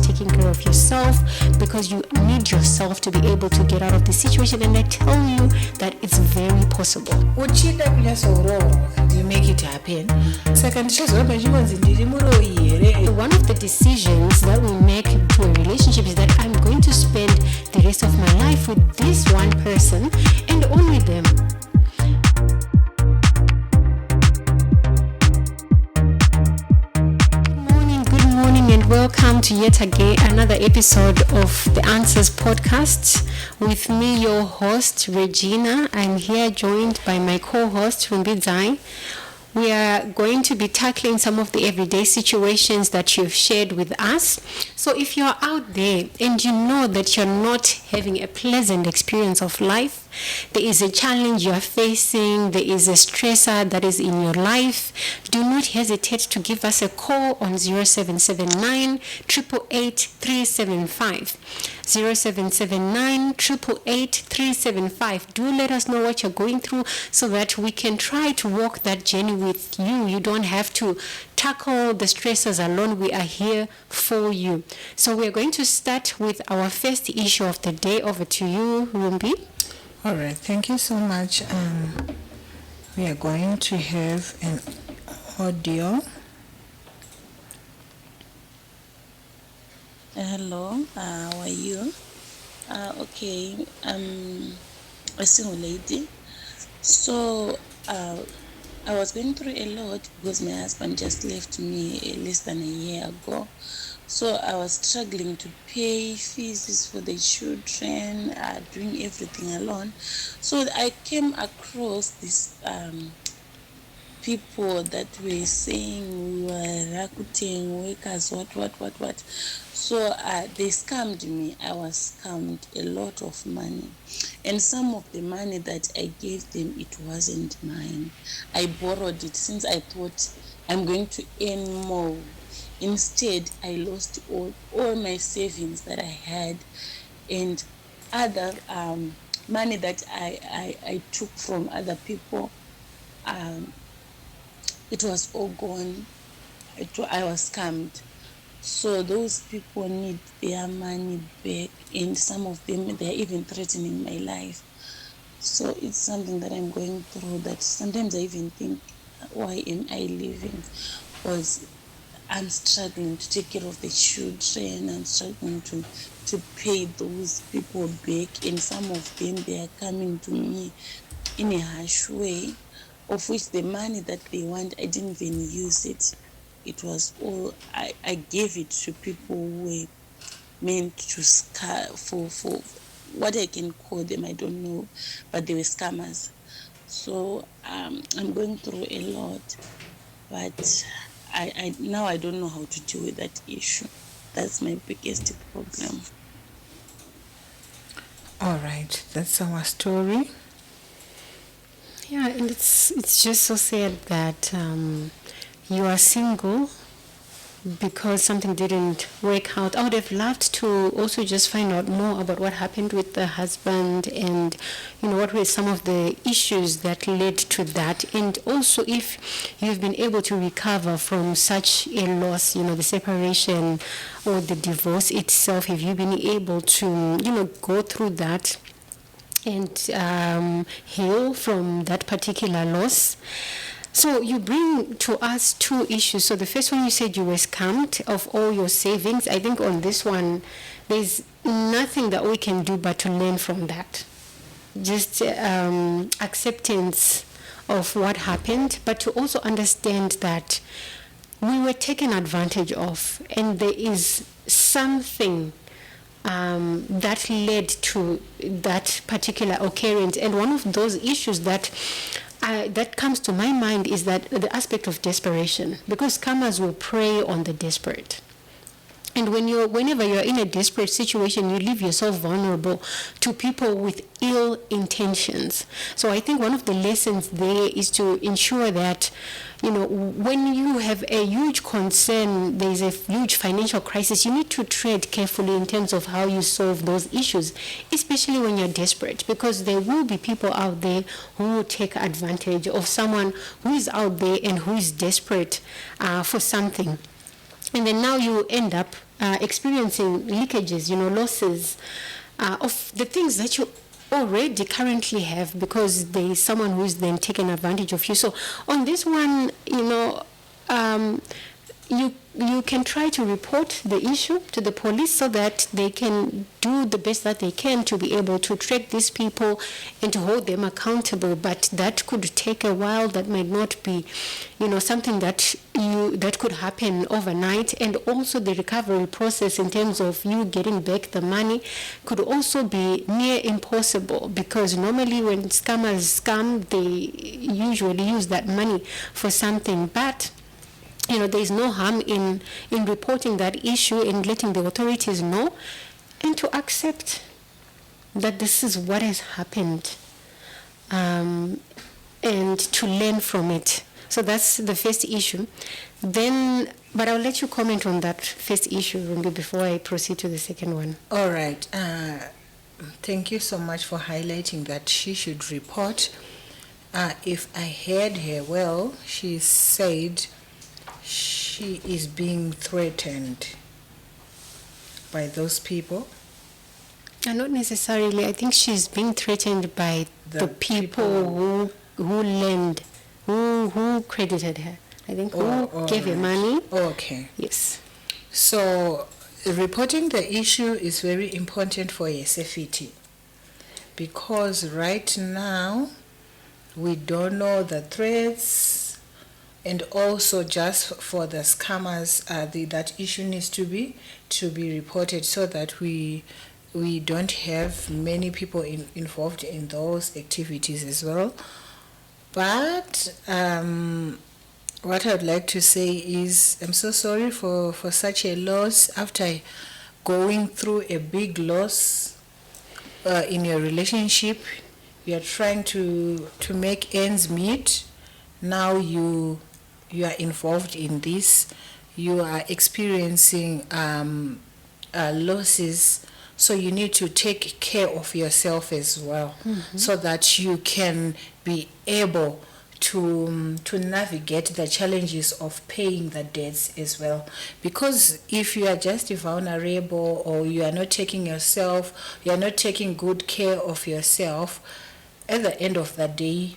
taking care of yourself, because you need yourself to be able to get out of the situation. And I tell you that it's very possible. You make it happen. One of the decisions that we make to a relationship is that I'm going to spend the rest of my life with this one person and only them. Good morning and welcome to yet again another episode of the Answers Podcast with me, your host Regina. I'm here joined by my co-host Rumbidzai. We are going to be tackling some of the everyday situations that you've shared with us. So if you're out there and you know that you're not having a pleasant experience of life, there is a challenge you're facing, there is a stressor that is in your life, do not hesitate to give us a call on 0779 888 375. 0779 888 375. Do let us know what you're going through so that we can try to walk that journey with you. You don't have to tackle the stressors alone. We are here for you. So we're going to start with our first issue of the day. Over to you, Rumbi. All right, thank you so much. We are going to have an audio. Hello, how are you? Okay, I'm a single lady. So I was going through a lot because my husband just left me less than a year ago. So I was struggling to pay fees for the children, doing everything alone. So I came across these people that were saying we were Rakuten workers, what. So they scammed me. I was scammed a lot of money. And some of the money that I gave them, it wasn't mine. I borrowed it since I thought I'm going to earn more. Instead, I lost all my savings that I had, and other money that I took from other people. It was all gone. I was scammed. So those people need their money back, and some of them, they're even threatening my life. So it's something that I'm going through, that sometimes I even think, why am I living? Because I'm struggling to take care of the children. I'm struggling to pay those people back, and some of them, they are coming to me in a harsh way, of which the money that they want, I didn't even use it. It was all, I gave it to people who were meant to scam for what I can call them, I don't know, but they were scammers. So I'm going through a lot, but I now I don't know how to deal with that issue. That's my biggest problem. All right, that's our story. Yeah, and it's just so sad that you are single because something didn't work out. I would have loved to also just find out more about what happened with the husband, and what were some of the issues that led to that, and also if you've been able to recover from such a loss, the separation or the divorce itself. Have you been able to go through that and heal from that particular loss? So you bring to us two issues. So the first one, you said you were scammed of all your savings. I think on this one, there's nothing that we can do but to learn from that. Just acceptance of what happened, but to also understand that we were taken advantage of, and there is something that led to that particular occurrence. And one of those issues that comes to my mind is that the aspect of desperation, because scammers will prey on the desperate. And whenever you're in a desperate situation, you leave yourself vulnerable to people with ill intentions. So I think one of the lessons there is to ensure that, when you have a huge concern, there's a huge financial crisis, you need to tread carefully in terms of how you solve those issues, especially when you're desperate, because there will be people out there who will take advantage of someone who is out there and who is desperate for something. And then now you end up experiencing leakages, losses of the things that you already currently have because there is someone who's then taken advantage of you. So on this one, you can try to report the issue to the police so that they can do the best that they can to be able to track these people and to hold them accountable. But that could take a while. That might not be, something that could happen overnight. And also the recovery process in terms of you getting back the money could also be near impossible, because normally when scammers scam, they usually use that money for something. But there is no harm in reporting that issue and letting the authorities know, and to accept that this is what has happened, and to learn from it. So that's the first issue. Then, but I'll let you comment on that first issue, Rumbi, before I proceed to the second one. All right. Thank you so much for highlighting that she should report. If I heard her well, she said she is being threatened by those people. Not necessarily. I think she's being threatened by the people who lend, who credited her. I think who gave her money. Okay. Yes. So reporting the issue is very important for a safety, because right now we don't know the threats. And also, just for the scammers, that issue needs to be reported so that we don't have many people involved in those activities as well. But what I'd like to say is, I'm so sorry for such a loss. After going through a big loss in your relationship, you are trying to make ends meet. Now you are involved in this, you are experiencing losses, so you need to take care of yourself as well, so that you can be able to navigate the challenges of paying the debts as well. Because if you are just vulnerable, or you are not taking good care of yourself, at the end of the day,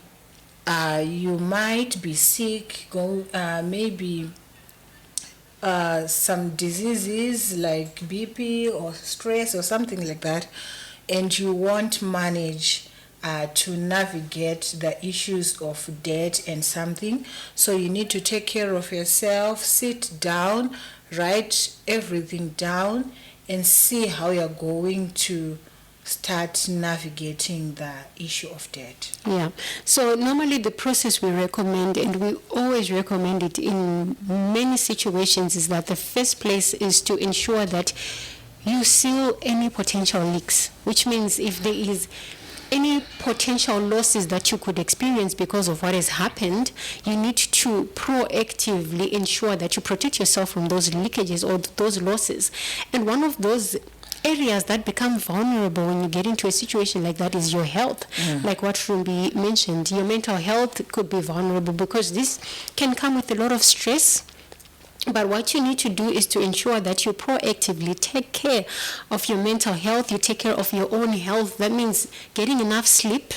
you might be sick, maybe some diseases like BP or stress or something like that, and you won't manage to navigate the issues of debt and something. So you need to take care of yourself, sit down, write everything down, and see how you're going to start navigating the issue of debt. Yeah. So normally the process we recommend, and we always recommend it in many situations, is that the first place is to ensure that you seal any potential leaks, which means if there is any potential losses that you could experience because of what has happened, you need to proactively ensure that you protect yourself from those leakages or those losses. And one of those areas that become vulnerable when you get into a situation like that is your health. Like what Rumbi mentioned, your mental health could be vulnerable because this can come with a lot of stress. But what you need to do is to ensure that you proactively take care of your mental health, you take care of your own health. That means getting enough sleep.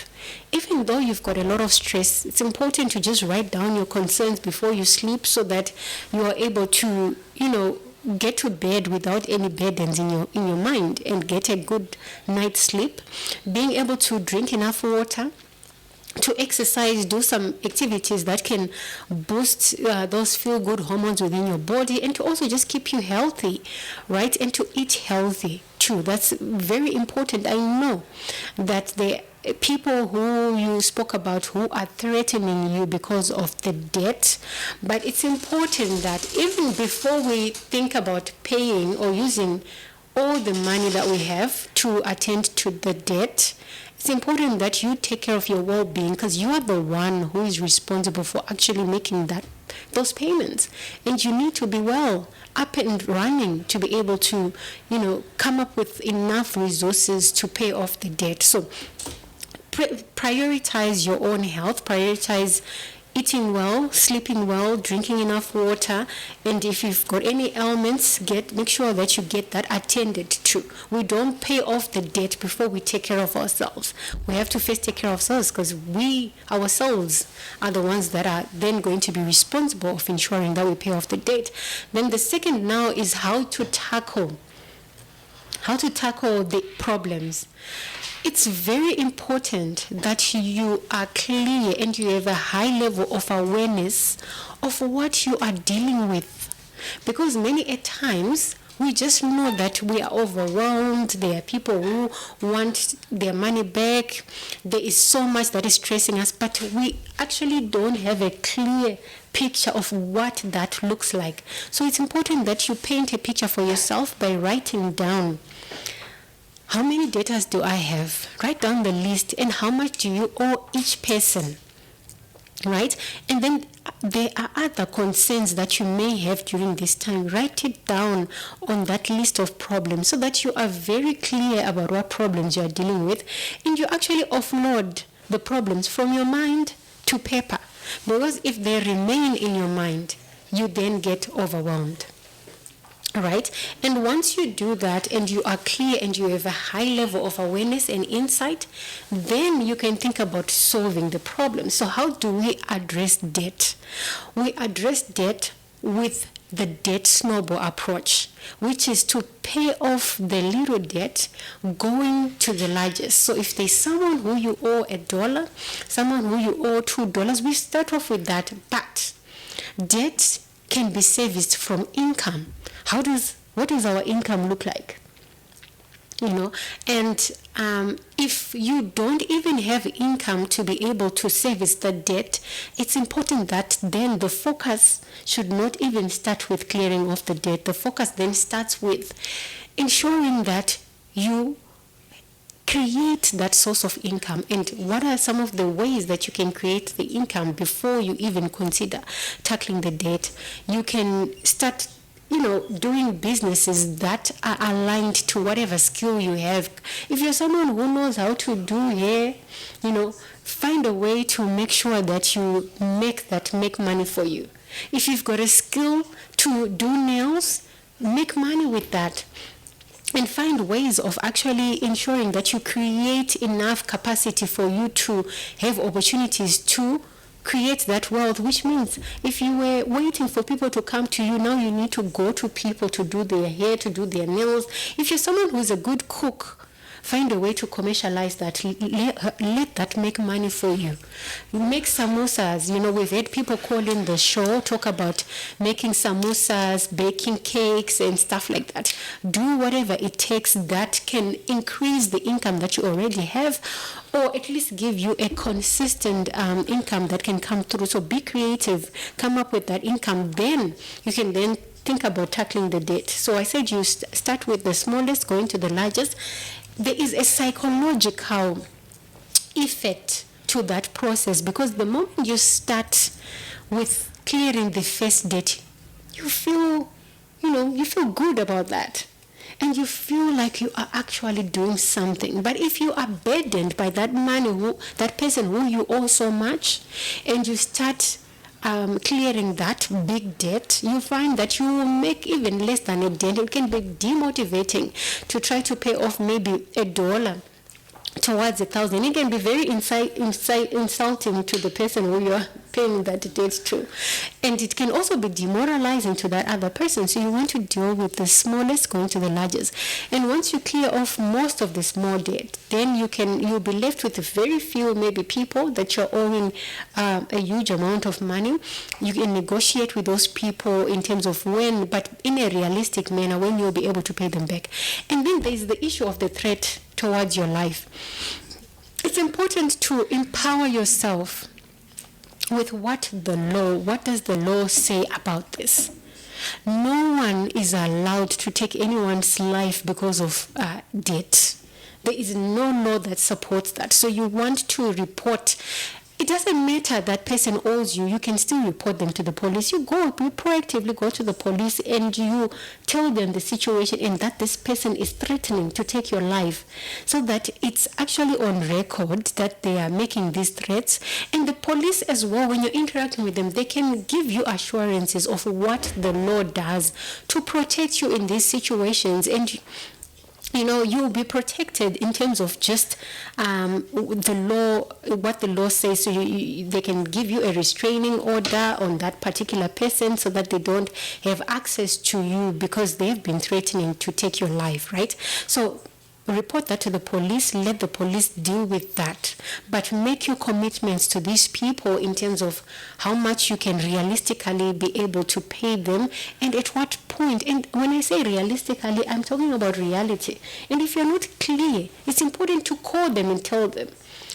Even though you've got a lot of stress, it's important to just write down your concerns before you sleep so that you are able to, get to bed without any burdens in your mind and get a good night's sleep. Being able to drink enough water, to exercise, do some activities that can boost those feel-good hormones within your body, and to also just keep you healthy, right? And to eat healthy too. That's very important. I know that the people who you spoke about who are threatening you because of the debt, but it's important that even before we think about paying or using all the money that we have to attend to the debt, it's important that you take care of your well-being, because you are the one who is responsible for actually making those payments. And you need to be well up and running to be able to, come up with enough resources to pay off the debt. So prioritize your own health, prioritize, eating well, sleeping well, drinking enough water, and if you've got any ailments, make sure that you get that attended to. We don't pay off the debt before we take care of ourselves. We have to first take care of ourselves, because we ourselves are the ones that are then going to be responsible of ensuring that we pay off the debt. Then the second now is how to tackle the problems. It's very important that you are clear and you have a high level of awareness of what you are dealing with. Because many a times we just know that we are overwhelmed. There are people who want their money back. There is so much that is stressing us, but we actually don't have a clear picture of what that looks like. So it's important that you paint a picture for yourself by writing down, how many debtors do I have? Write down the list, and how much do you owe each person, right? And then there are other concerns that you may have during this time. Write it down on that list of problems so that you are very clear about what problems you are dealing with, and you actually offload the problems from your mind to paper. Because if they remain in your mind, you then get overwhelmed. Right? And once you do that and you are clear and you have a high level of awareness and insight, then you can think about solving the problem. So how do we address debt? We address debt with the debt snowball approach, which is to pay off the little debt going to the largest. So if there's someone who you owe $1, someone who you owe $2, we start off with that. But debt can be serviced from income. What does our income look like? And if you don't even have income to be able to service the debt, it's important that then the focus should not even start with clearing off the debt. The focus then starts with ensuring that you create that source of income. And what are some of the ways that you can create the income before you even consider tackling the debt? You can start doing businesses that are aligned to whatever skill you have. If you're someone who knows how to do hair, find a way to make sure that you make money for you. If you've got a skill to do nails, make money with that. And find ways of actually ensuring that you create enough capacity for you to have opportunities to create that wealth, which means if you were waiting for people to come to you, now you need to go to people to do their hair, to do their nails. If you're someone who's a good cook, find a way to commercialize that. Let that make money for you. You make samosas. We've had people call in the show, talk about making samosas, baking cakes, and stuff like that. Do whatever it takes that can increase the income that you already have, or at least give you a consistent income that can come through. So be creative, come up with that income. Then you can then think about tackling the debt. So I said you start with the smallest, going to the largest. There is a psychological effect to that process, because the moment you start with clearing the first debt, you feel good about that. And you feel like you are actually doing something. But if you are burdened by that money, that person who you owe so much, and you start clearing that big debt, you find that you will make even less than a dent. It can be demotivating to try to pay off maybe $1 towards 1,000. It can be very insulting to the person who you are paying that debt to. And it can also be demoralizing to that other person. So you want to deal with the smallest going to the largest. And once you clear off most of the small debt, then you'll be left with very few maybe people that you're owing a huge amount of money. You can negotiate with those people in terms of when, but in a realistic manner, when you'll be able to pay them back. And then there's the issue of the threat towards your life. It's important to empower yourself with what does the law say about this? No one is allowed to take anyone's life because of debt. There is no law that supports that. So you want to report it doesn't matter that person owes you. You can still report them to the police. You proactively go to the police and you tell them the situation and that this person is threatening to take your life, so that it's actually on record that they are making these threats. And the police as well, when you're interacting with them, they can give you assurances of what the law does to protect you in these situations. And you'll be protected in terms of just the law, what the law says. So they can give you a restraining order on that particular person so that they don't have access to you because they've been threatening to take your life, right? So report that to the police, let the police deal with that. But make your commitments to these people in terms of how much you can realistically be able to pay them and at what point. And when I say realistically, I'm talking about reality. And if you're not clear, it's important to call them and tell them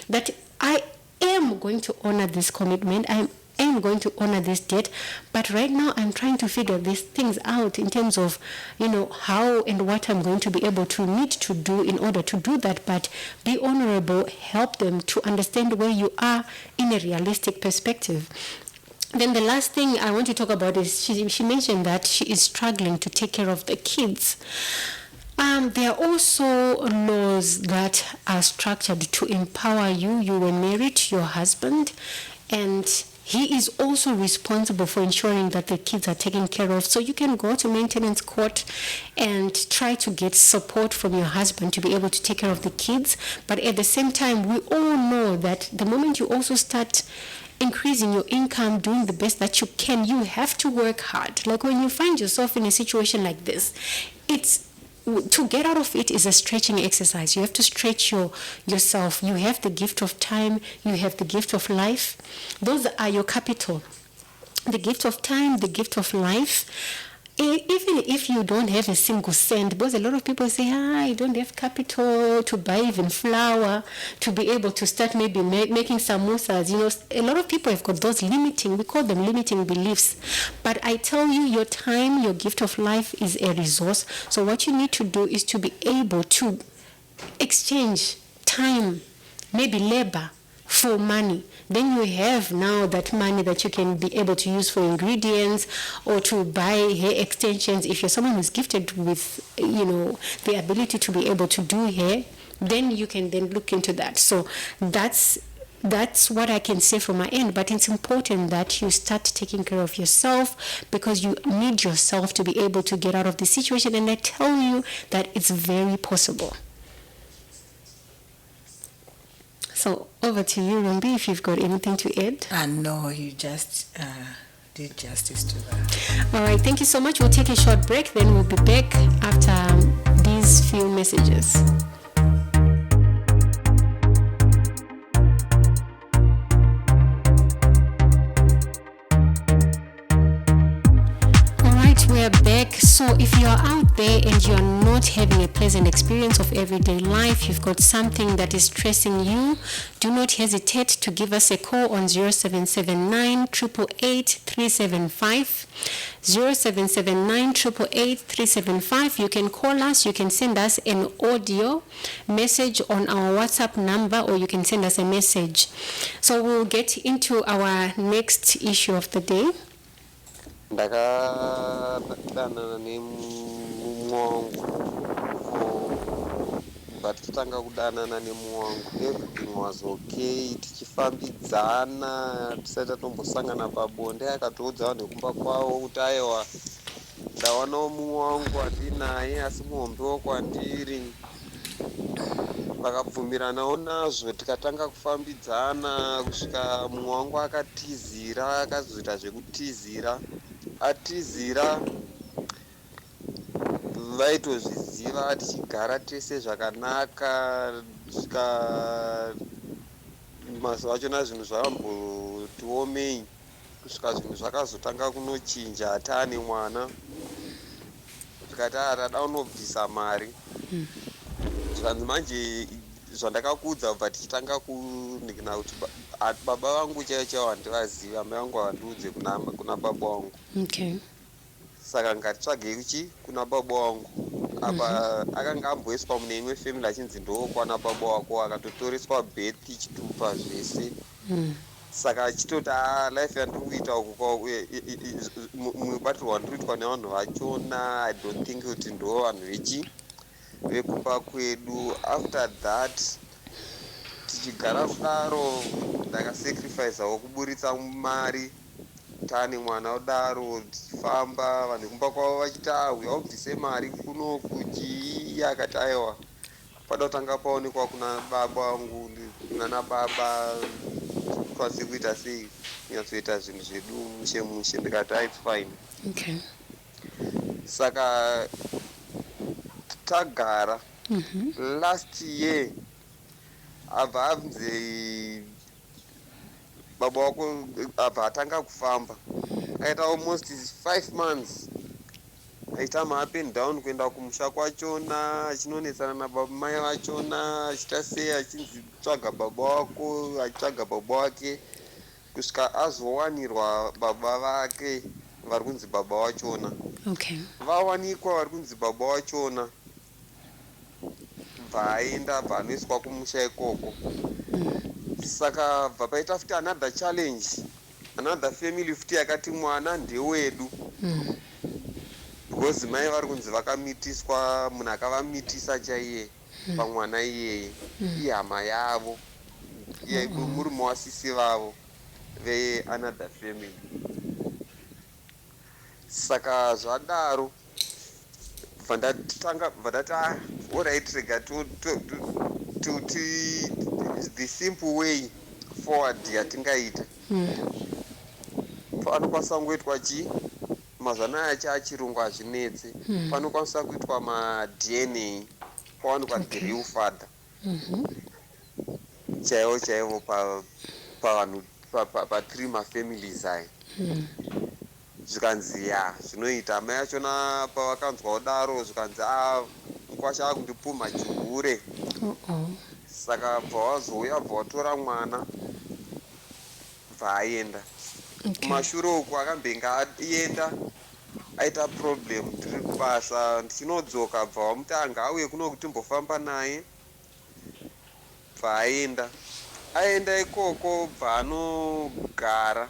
that I am going to honor this commitment. I am going to honor this debt, but right now I'm trying to figure these things out in terms of, how and what I'm going to be able to need to do in order to do that. But be honorable, help them to understand where you are in a realistic perspective. Then the last thing I want to talk about is she mentioned that she is struggling to take care of the kids. There are also laws that are structured to empower you. You were married to your husband, and he is also responsible for ensuring that the kids are taken care of. So you can go to maintenance court and try to get support from your husband to be able to take care of the kids. But at the same time, we all know that the moment you also start increasing your income, doing the best that you can, you have to work hard. Like when you find yourself in a situation like this, to get out of it is a stretching exercise. You have to stretch yourself. You have the gift of time. You have the gift of life. Those are your capital. The gift of time, the gift of life. Even if you don't have a single cent, because a lot of people say, I don't have capital to buy even flour, to be able to start maybe making samosas. A lot of people have got those we call them limiting beliefs. But I tell you, your time, your gift of life is a resource. So what you need to do is to be able to exchange time, maybe labor, for money. Then you have now that money that you can be able to use for ingredients or to buy hair extensions. If you're someone who's gifted with, the ability to be able to do hair, then you can then look into that. So that's what I can say from my end. But it's important that you start taking care of yourself, because you need yourself to be able to get out of the situation. And I tell you that it's very possible. So over to you, Rumbi, if you've got anything to add. No, you just did justice to that. All right, thank you so much. We'll take a short break, then we'll be back after these few messages. We are back. So if you are out there and you are not having a pleasant experience of everyday life, you've got something that is stressing you, do not hesitate to give us a call on 0779 888 375. 0779 888 375. You can call us, you can send us an audio message on our WhatsApp number, or you can send us a message. So we'll get into our next issue of the day. Ndakadanana nemuwangu but titanga kudanana nemuwangu everything was okay, tichifambidzana tisati tatombosangana pabonde. Akatoudza vanhu vekumba kwavo kuti aiwa ndawanawo muwangu handinaye asi muhombe wokwandiri. Vakabvumiranawo nazvo, tikatanga kufambidzana kusvika mumwe wangu akatizira, akazoita zvekutizira. Atizira vaitozviziva tichigara tese zvakanaka. Kusvika mazuva achona zvinhu zvambotiomei, kusvika zvinhu zvakazotanga kunochinja. Hataane mwana, tikati tada unobvisa mari. Zvanzi manje zvandakakuudza kubva tichitanga kunikina kuti baba vangu chaiwo handivaziva, mai vangu havandiudze kuna baba vangu. Okay. Saka ngatitsvagei kuna baba vangu. Apa akanga amboiswa mune imwe family achinzi ndokwana baba wako, akatotoreswa birth chitupa zvese. saka achitoti life yandiri kuita uku mubatirwa wandiri kuitwa nevanhu vachona I don't think kuti ndo vanhu vekumba kwedu. After that tichigara kudaro ndakasacrificeawo kuburitsa mari tane mwana udaro tichifamba vanhu vekumba kwavo vachita we obvise mari kunoku chii akati aiwa pada kutanga paonekwa kuna baba vangu kunana baba kwanise kuita sei kunyatsoita zvinhu zvedu mushe mushe ndikati it's fine. Okay. Saka tagara last year abva abve baba wako abva atanga kufamba aita almost 5 months aita up and down kuenda kumusha kwachona achinonetsana nabamai vachona achita sei achinzi tsvaga baba wako achitsvaga baba wake kusvika azowanirwa baba vake vari kunzi baba wachona. Okay. Vawanikwa vari kunzi baba wachona bva aenda bva anoiswa kumusha ikoko. Saka bva paita futi another challenge, another family futi yakati mwana ndewedu because mai vari kunzi vakamitiswa, munhu akavamitisa chaiye pamwana iyeye ihama yavo murume wasisi vavo ve-another family. Saka zvadaro bva ndati alright rega the simple way forward yatingaita panokwanisa kungoitwa chii mazana aya chaachirungu hazvinetse panokwanisa kuitwa ma-DNA pawanikwa the real father chaivo chaivo pavanhu pa3 mafamilies aya zvikanzi ya zvinoita mai achona pavakanzwa kudaro zvikanzi mukwasha kundipuma chihure. Saka bva wazouya bva watora mwana bva aenda. Kumashure uku akambenge aenda aita problem tiri kubasa ndichinodzoka bva wamutanga auye kuno kuti mbofamba naye bva aenda ikoko bva anogara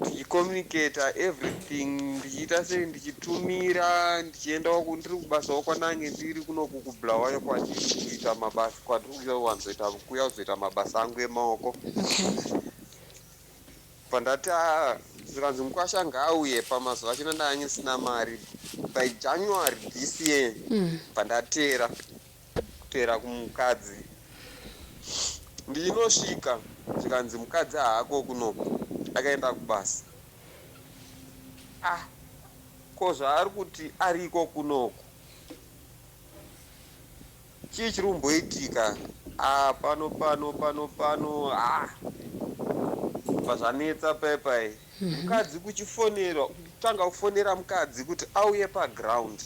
tichicommunicata everything ndichiita sei ndichitumira ndichiendawo ndiri kubasawo kwanange ndiri kunoku kubulawayo kwandiri kuita mabasa kwandiri kuwanzoita kuya kuzoita mabasa angu emaoko. Pandati zvikanzi mukwasha ngaauye pamazuva achina ndaanyisina mari by January this year pandatera kutera kumukadzi ndinosvika zvikanzi mukadzi haako kunoku akaenda kubasa. Ko zvaari kuti ariko kunoku chii chiri kumboitika pano pazvanetsa paipai mukadzi kuchifonera kutanga kufonera mukadzi kuti auye paground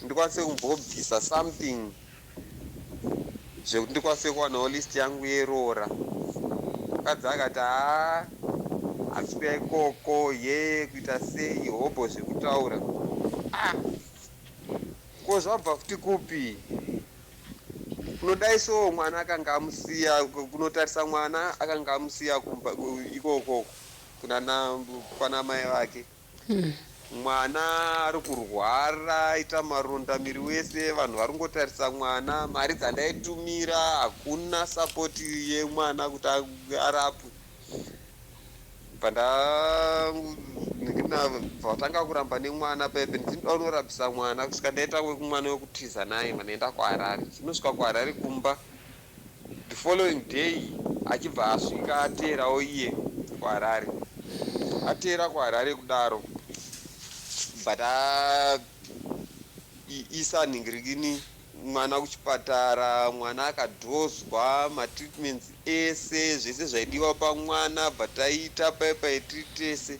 ndikwanise kumbobvisa something zvekuti ndikwanise kuwanawo list yangu yerora. Mukadzi akati asvika ikoko ye kuita sei hobho zvekutaura ko zvabva futi kupi kunodaiso mwana akanga amusiya kunotarisa mwana akanga amusiya ikoko kwana mai vake. Mwana ari kurwara aita maronda miri wese vanhu vari kungotarisa mwana mari dzandaitumira hakuna sapoti yemwana kuti arapwe. Patanga kuramba nemwana pepe ndinoda unorapisa mwana kusvika ndaita mwana wekutiza naye manaenda kuHarare. Chinosvika kuHarare kumba the following day achibva asvika aterawo iye kuHarare. Atera kuHarare kudaro but isa ningirikini mwana kuchipatara, mwana akadhozwa matreatments ese zvese zvaidiwa pamwana bataita paipai tritese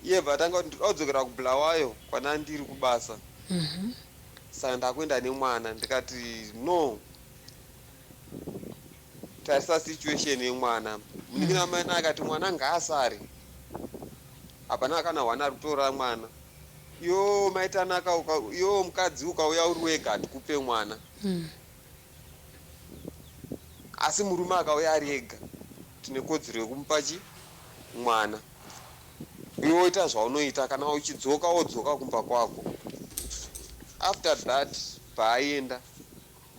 iye bvatanga kuti odzokera kubulawayo kwana ndiri kubasa. Saka ndakuenda nemwana ndikati no tarisa situation yemwana munikina mai akati mwana ngaasari hapana kana wana rutora mwana yo maitanaka yo mukadzi ukauya uri wega atikupe mwana asi murume akauya ari ega tine kodzero yekumupa mwana. Iwe woita zvaunoita, kana uchidzoka wodzoka kumba kwako. After that paaenda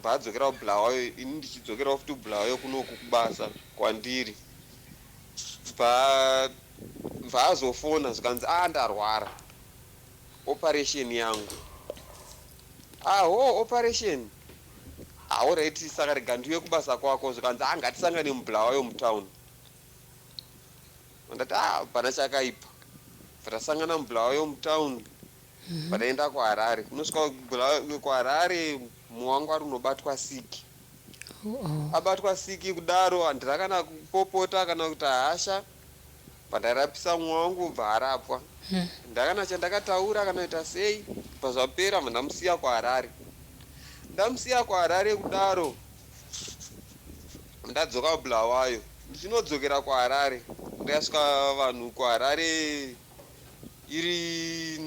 mbadzokera kuBulawayo, ini ndichidzokera futi kuBulawayo kunoku kubasa kwandiri. Mbazofona zvikanzi ndarwara, operation yangu. Operation. Alright, saka rega ndiuye kubasa kwako, zvikanzi ngatisangane muBulawayo mutown. Ndati pana chakaipa. Tasangana muBulawayo mutown. Padaenda kuHarare. Kunosvika kuHarare muwangu ari unobatwa siki. Abatwa siki kudaro handirakana kupopota kana kuti hasha. Padarapisa mwangu bva arapwa. Ndakana chandakataura kana kuita sei, pazvapera ndamusiya kuHarare. Ndamusiya kuHarare kudaro. Ndadzoka kuBulawayo. Ndichinodzokera kuHarare. Ndasvika vanhu kuHarare iri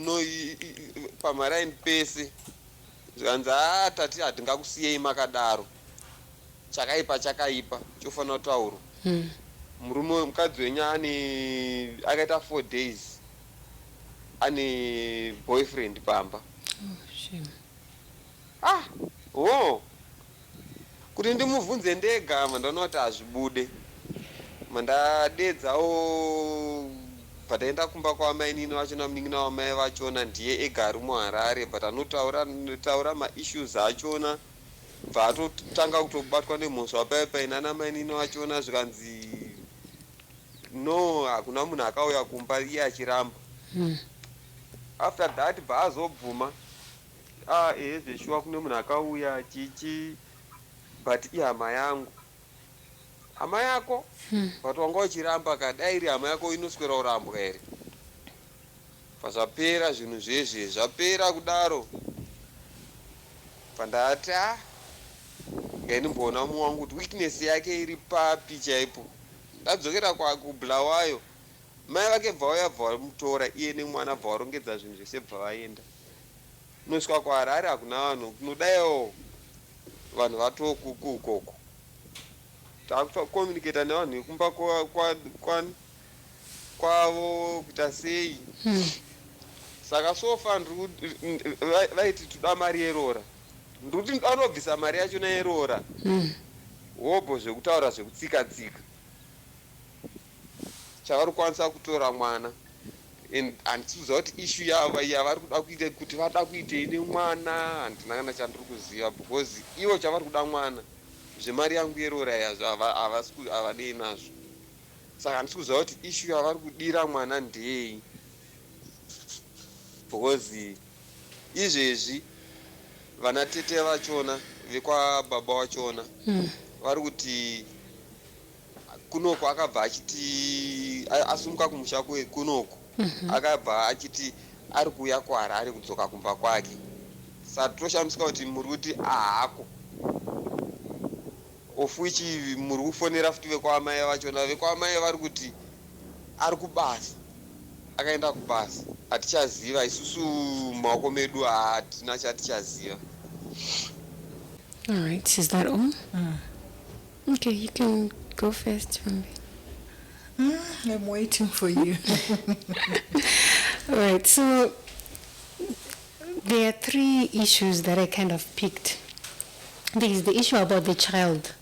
pamaraini pese. Zvikanzi tati hatingakusiyei makadaro. Chakaipa chofanira kutaurwa. Murume mukadzi wenyu akaita 4 days ane boyfriend pamba. Kuti ndimubvunze ndega mandaona kuti hazvibude. Mandadedzawo pataenda kumba kwaamai nini vachona, munin'ina wamai vachona ndiye ega ari muHarare, but anotaura maissues achona. Bva atotanga kutobatwa nemhosva paipai nana mai nini vachona, zvikanzi no, hakuna munhu akauya kumba, iye achiramba. After that bva azobvuma, zveshuwa kune munhu akauya chichi, but ihama yangu. Hama yako? But wanga uchiramba kadai iri hama yako inoswera kurambwa here. Pazvapera zvinhu zvezve, zvapera kudaro. Pandati ngaindimboona muwangu kuti weakness yake iri papi chaipo. Ndadzokera kuBulawayo, mai vake bva vauya bva vamutora iye nemwana, bva varongedza zvinhu zvese bva vaenda. Unosvika kuHarare hakuna vanhu, kunodaiwo vanhu vatokuku ukoko. Takutokomunicata nevanhu vekumba kwavo kuita sei. Saka sofa vaiti toda mari yerora. Ndikuti anobvisa mari yachona yerora. Hobho zvekutaura zvekutsika-tsika. Chavari kukwanisa kutora mwana. Handichiziva kuti issue yavo yavari kuda kuita kuti vada kuitei nemwana, handina kana chandiri kuziva, because ivo chavari kuda mwana. Zvemari yangu yerora yazvo havadei nazvo. Saka handisi kuziva kuti issue yavari kudira mwana ndeyei. Because izvezvi vana tete vachona vekwababa vachona vari kuti kunoko akabva achiti asumuka kumusha kunoko, akabva achiti ari kuuya kuHarare kudzoka kumba kwake. Saka toshamisika kuti muri kuti ahako, of which muri kufonera futi vekwamai vachona. Vekwamai vari kuti ari kubasa, akaenda kubasa. Hatichaziva isusu maoko medu, hatina chatichaziva. All right, is that all? Okay, you can go first, Rambi. I'm waiting for you. All right, so there are 3 issues that I kind of picked. There is the issue about the child.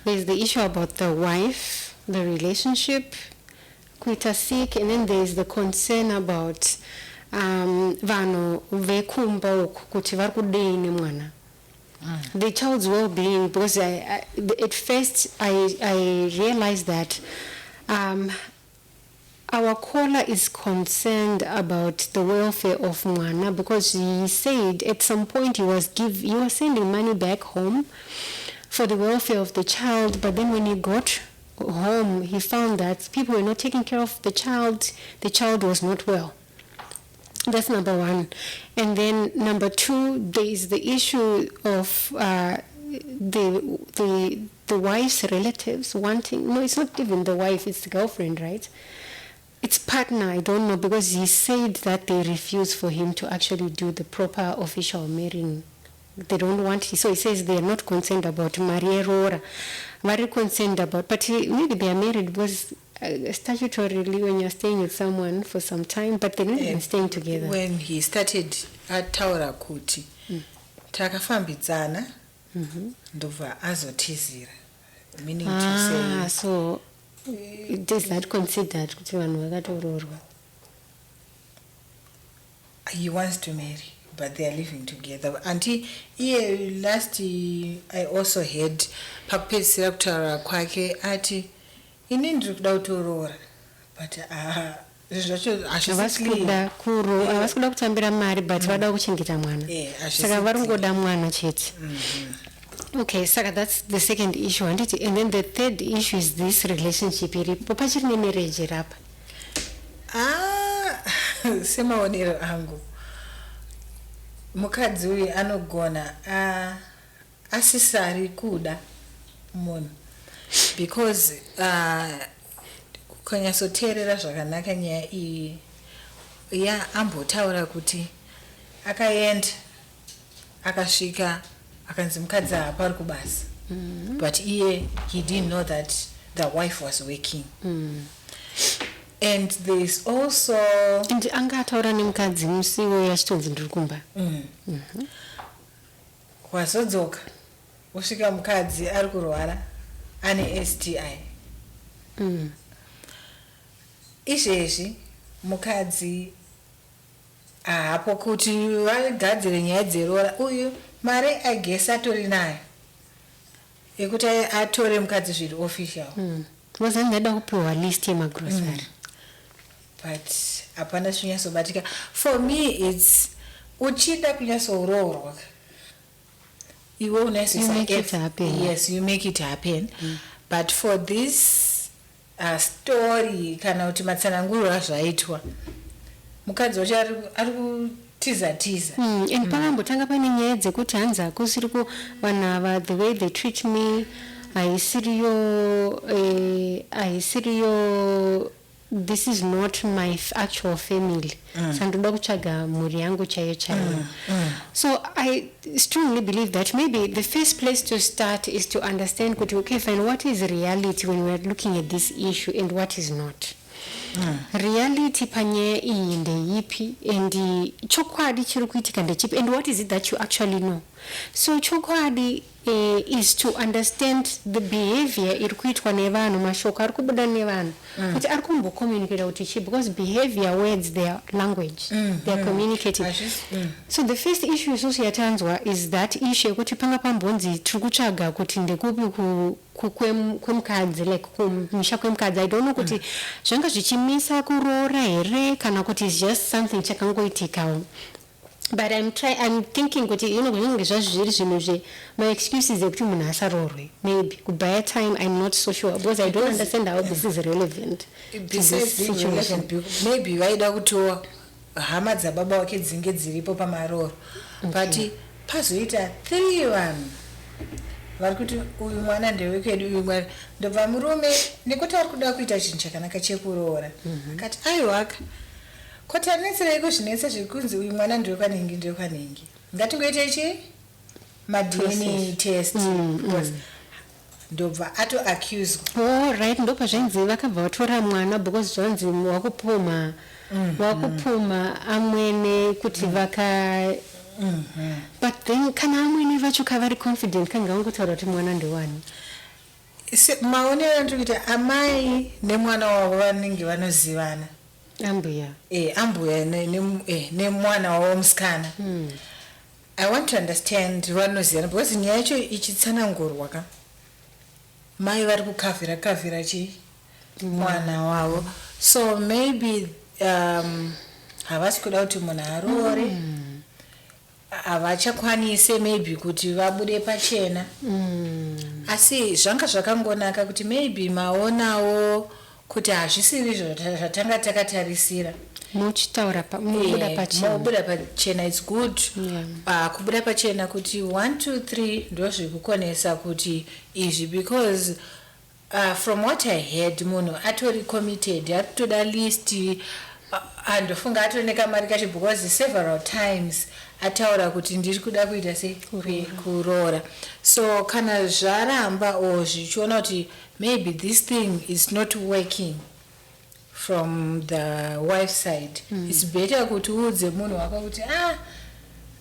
There is the issue about the wife, the relationship, kuita sick, and then there is the concern about vanhu vekumba uku kuti vari kudei nemwana. The child's well-being, because at first I realized that our caller is concerned about the welfare of mwana, because he said at some point he was sending money back home for the welfare of the child, but then when he got home he found that people were not taking care of the child was not well. That's number 1. And then number 2, there is the issue of the wife's relatives wanting, no, it's not even the wife, it's the girlfriend, right? It's partner, I don't know, because he said that they refused for him to actually do the proper official marrying they don't want, so he says they are not concerned about Marierora, very concerned about, but maybe they are married because statutorily when you're staying with someone for some time, but they're not even staying together. When he started ataura kuti takafambidzana ndobva azotizira, meaning to say, so is that considered kuti vanhu vakatororwa? he wants to marry, but they are living together. Until last I also heard pakupedzisira kutaura kwake ati ini ndiri kuda kutorora, but havasi kuda kutambira mari, but vada kuchengeta mwana, saka vari kungoda mwana chete. Okay, saka that's the second issue, and then the third issue is this relationship iripo pachiri nemarriage rapa. Semaonero angu mukadzi uyu anogona asisari kuda munhu, because kukanyatsoteerera zvakanaka nyaya iyi ambotaura kuti akaenda akasvika akanzi mukadzi haapari kubasa, but he didn't know that the wife was working. And there's also and anga ataura nemukadzi musiwo yachitonzi ndiri kumba. Wazodzoka usvika mukadzi ari kurwara ane STI. Izvezvi mukadzi hapo kuti vagadzire nyaya dzerora, uyu mari agesi atori nayo yekuti atore mukadzi zviri official. Wazani ndada kupiwa list yemagrocery. But hapana zvinyatsobatika. For me it's uchida kunyatsoroorwa, iwe unaisisa yes, you make it happen. But for this story kana kuti matsananguriro azvaitwa mukadzi wacho ari kutiza. And pakambotanga pane nyaya dzekuti hanzi hakusiri ku vanhu ava, the way they treat me haisiriyo, this is not my actual family. Sandoda kutsvaga mhuri yangu chaiyo chaiyo. So I strongly believe that maybe the first place to start is to understand kuti, okay fine, what is reality when we are looking at this issue and what is not. Reality panyaya iyi ndeipi, and chokwadi chiri kuitika ndechipi, and what is it that you actually know. So chokwadi is to understand the behavior iri kuitwa nevanhu, mashoko ari kubuda nevanhu kuti ari kumbokommunicate kuti chi, because behavior words, their language, they are communicating. So the first issue isusu yatanzwa is that issue yekuti panga pambonzi tiri kutsvaga kuti ndekupi kwemukadzi, like kumisha kwemukadzi. I don't know kuti zvanga zvichimisa kuroora here kana kuti it's just something chakangoitikawo. But I'm thinking kuti kunyange zvazviri zvinhu my excuses ekuti munhu asarorwe, maybe by time I'm not so sure, because I don't understand how this is relevant to this situation. Maybe vaida kutoa hama dzababa wake dzinge dziripo pamaroro, but pazoita 3 vanhu vari kuti uyu mwana ndewekwedu, uyu mwana ndobva murume nekuti ari kuda kuita chinhu chakanaka chekuroora akati aiwaka kotanetsireko zvinetse zvekunzi uyu mwana ndewekwanhingi ngatingoite chi DNA test, ndobva ato-accused. Oh right, ndopa zvainzi vakabva vatora mwana because zvanzi wakupuma amwene kuti vaka but then kana amwene vacho kavari confident kanga vangotaura kuti mwana ndewani. Maonero ndikuti amai nemwana wavo vanenge vanozivana, ambuya nemwana wavo musikana. I want to understand vanozivana because nyaya yacho ichitsanangurwa ka mai vari kukavhira chi mwana wavo. So maybe havasi kuda kuti munhu aroore, havachakwanise maybe kuti vabude pachena. Asi zvanga zvakangonaka kuti maybe maonawo kuti hazvisiri zvatanga takatarisira. muchitaura mubuda pachena. It's good kubuda pachena kuti 1 2 3 ndo zvikukonesa kuti izvi, because from what I heard munhu atori committed, atoda list, andofunga atore nekamari kacho because several times ataura kuti ndiri kuda kuita sei kuroora. So kana zvaramba or zvichiona kuti maybe this thing is not working from the wife side, it's better kuti uudze munhu wako kuti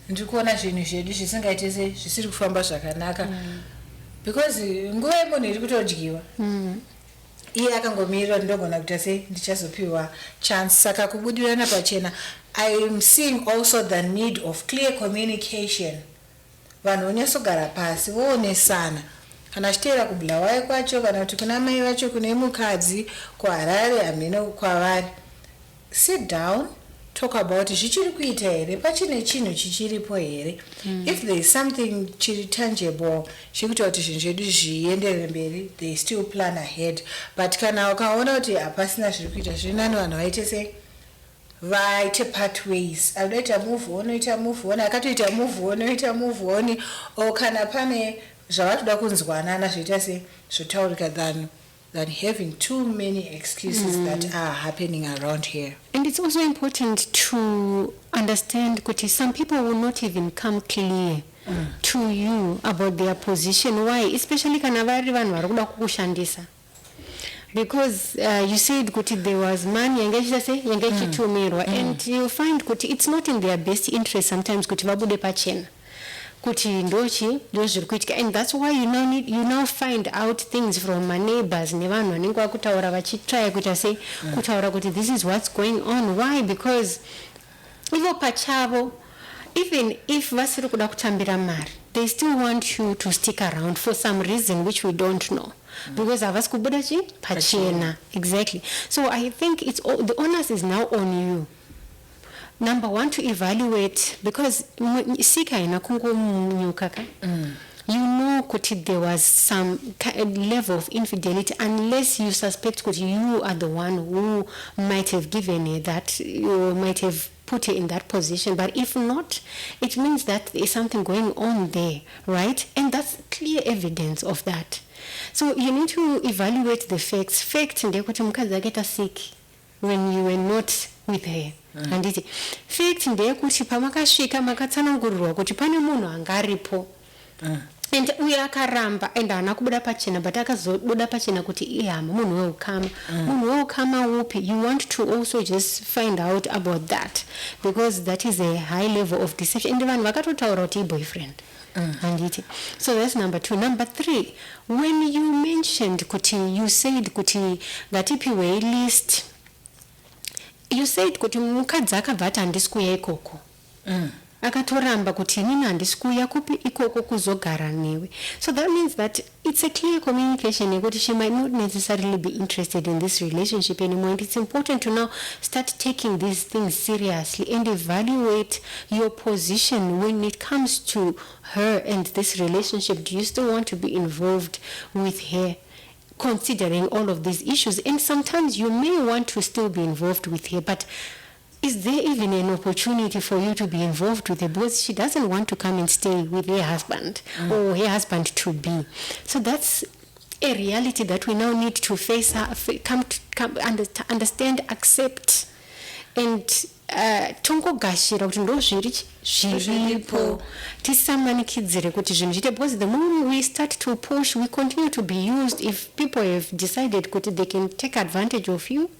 ndiri kuona zvinhu zvedu zvisingaite sei zvisiri kufamba zvakanaka, because nguva yemunhu iri kutodyiwa. Iye akangomirira ndogona kuita sei ndichazopiwa chance. Saka kubudirana pachena, I am seeing also the need of clear communication. Vanhu vonyasogara pasi voonesana, kana chiteera kubulawayo kwacho kana kuti kuna mai vacho kune mukadzi kuharare hameno kwavari, sit down, talk about zvichiri kuita here, pachine chinhu chichiripo here. If there is something chiri tangible chikuita kuti zvinhu zvedu zvienderere mberi, they still plan ahead. But kana ukaona kuti hapasina zviri kuita, zvinani vanhu vaite sei vaite part ways, anoita move on oita move on, akatoita move on oita move on, o kana pane zvavatoda kunzwanana zvoita sei zvotaurika than having too many excuses that are happening around here. And it's also important to understand that some people will not even come clear to you about their position. Why? Especially kana vari vanhu vari kuda kukushandisa. Because you said kuti there was money yange ichitumirwa, and you find kuti it's not in their best interest sometimes kuti vabude pachena kuti ndochi ndozviri kuitika. And that's why you now find out things from my neighbors nevanhu vanenge vakutaura vachitry kuita sei kutaura kuti this is what's going on. Why? Because ivo pachavo, even if vasiri kuda kutambira mari, they still want you to stick around for some reason which we don't know. Because havasi kubuda chi pachena. Exactly. So I think it's all, the onus is now on you. Number one, to evaluate, because sika ina kungomunyuka you know kuti there was some level of infidelity, unless you suspect kuti you are the one who might have given her that, you might have put her in that position. But if not, it means that there is something going on there, right? And that's clear evidence of that. So you need to evaluate the facts. Fact ndekuti mukadzi aketa sick when you were not with her. Handiti fact ndekuti pamakasvika makatsanangurirwa kuti pane munhu angaripo, and uye akaramba and haana kubuda pachena, but akazobuda pachena kuti ihama munhu weukama. Munhu weukama upi? You want to also just find out about that, because that is a high level of deception. And vanhu vakatotaura kuti boyfriend. Handiti. So that's number 2. Number 3, when you mentioned kuti, you said kuti ngatipiwe list, you said kuti mukadzi akabva ati handisi kuuya ikoko, akatoramba kuti inini handisi kuuya kupi ikoko kuzogara newe. So that means that it's a clear communication yekuti she might not necessarily be interested in this relationship anymore. And it's important to now start taking these things seriously and evaluate your position when it comes to her and this relationship. Do you still want to be involved with her, considering all of these issues? And sometimes you may want to still be involved with her, but is there even an opportunity for you to be involved with her, because she doesn't want to come and stay with her husband or her husband to be? So that's a reality that we now need to face, understand, accept, and tongogashira kuti ndo zviripo, tisamanikidzire kuti zvinhu zviite, because the moment we start to push, we continue to be used. If people have decided kuti they can take advantage of you,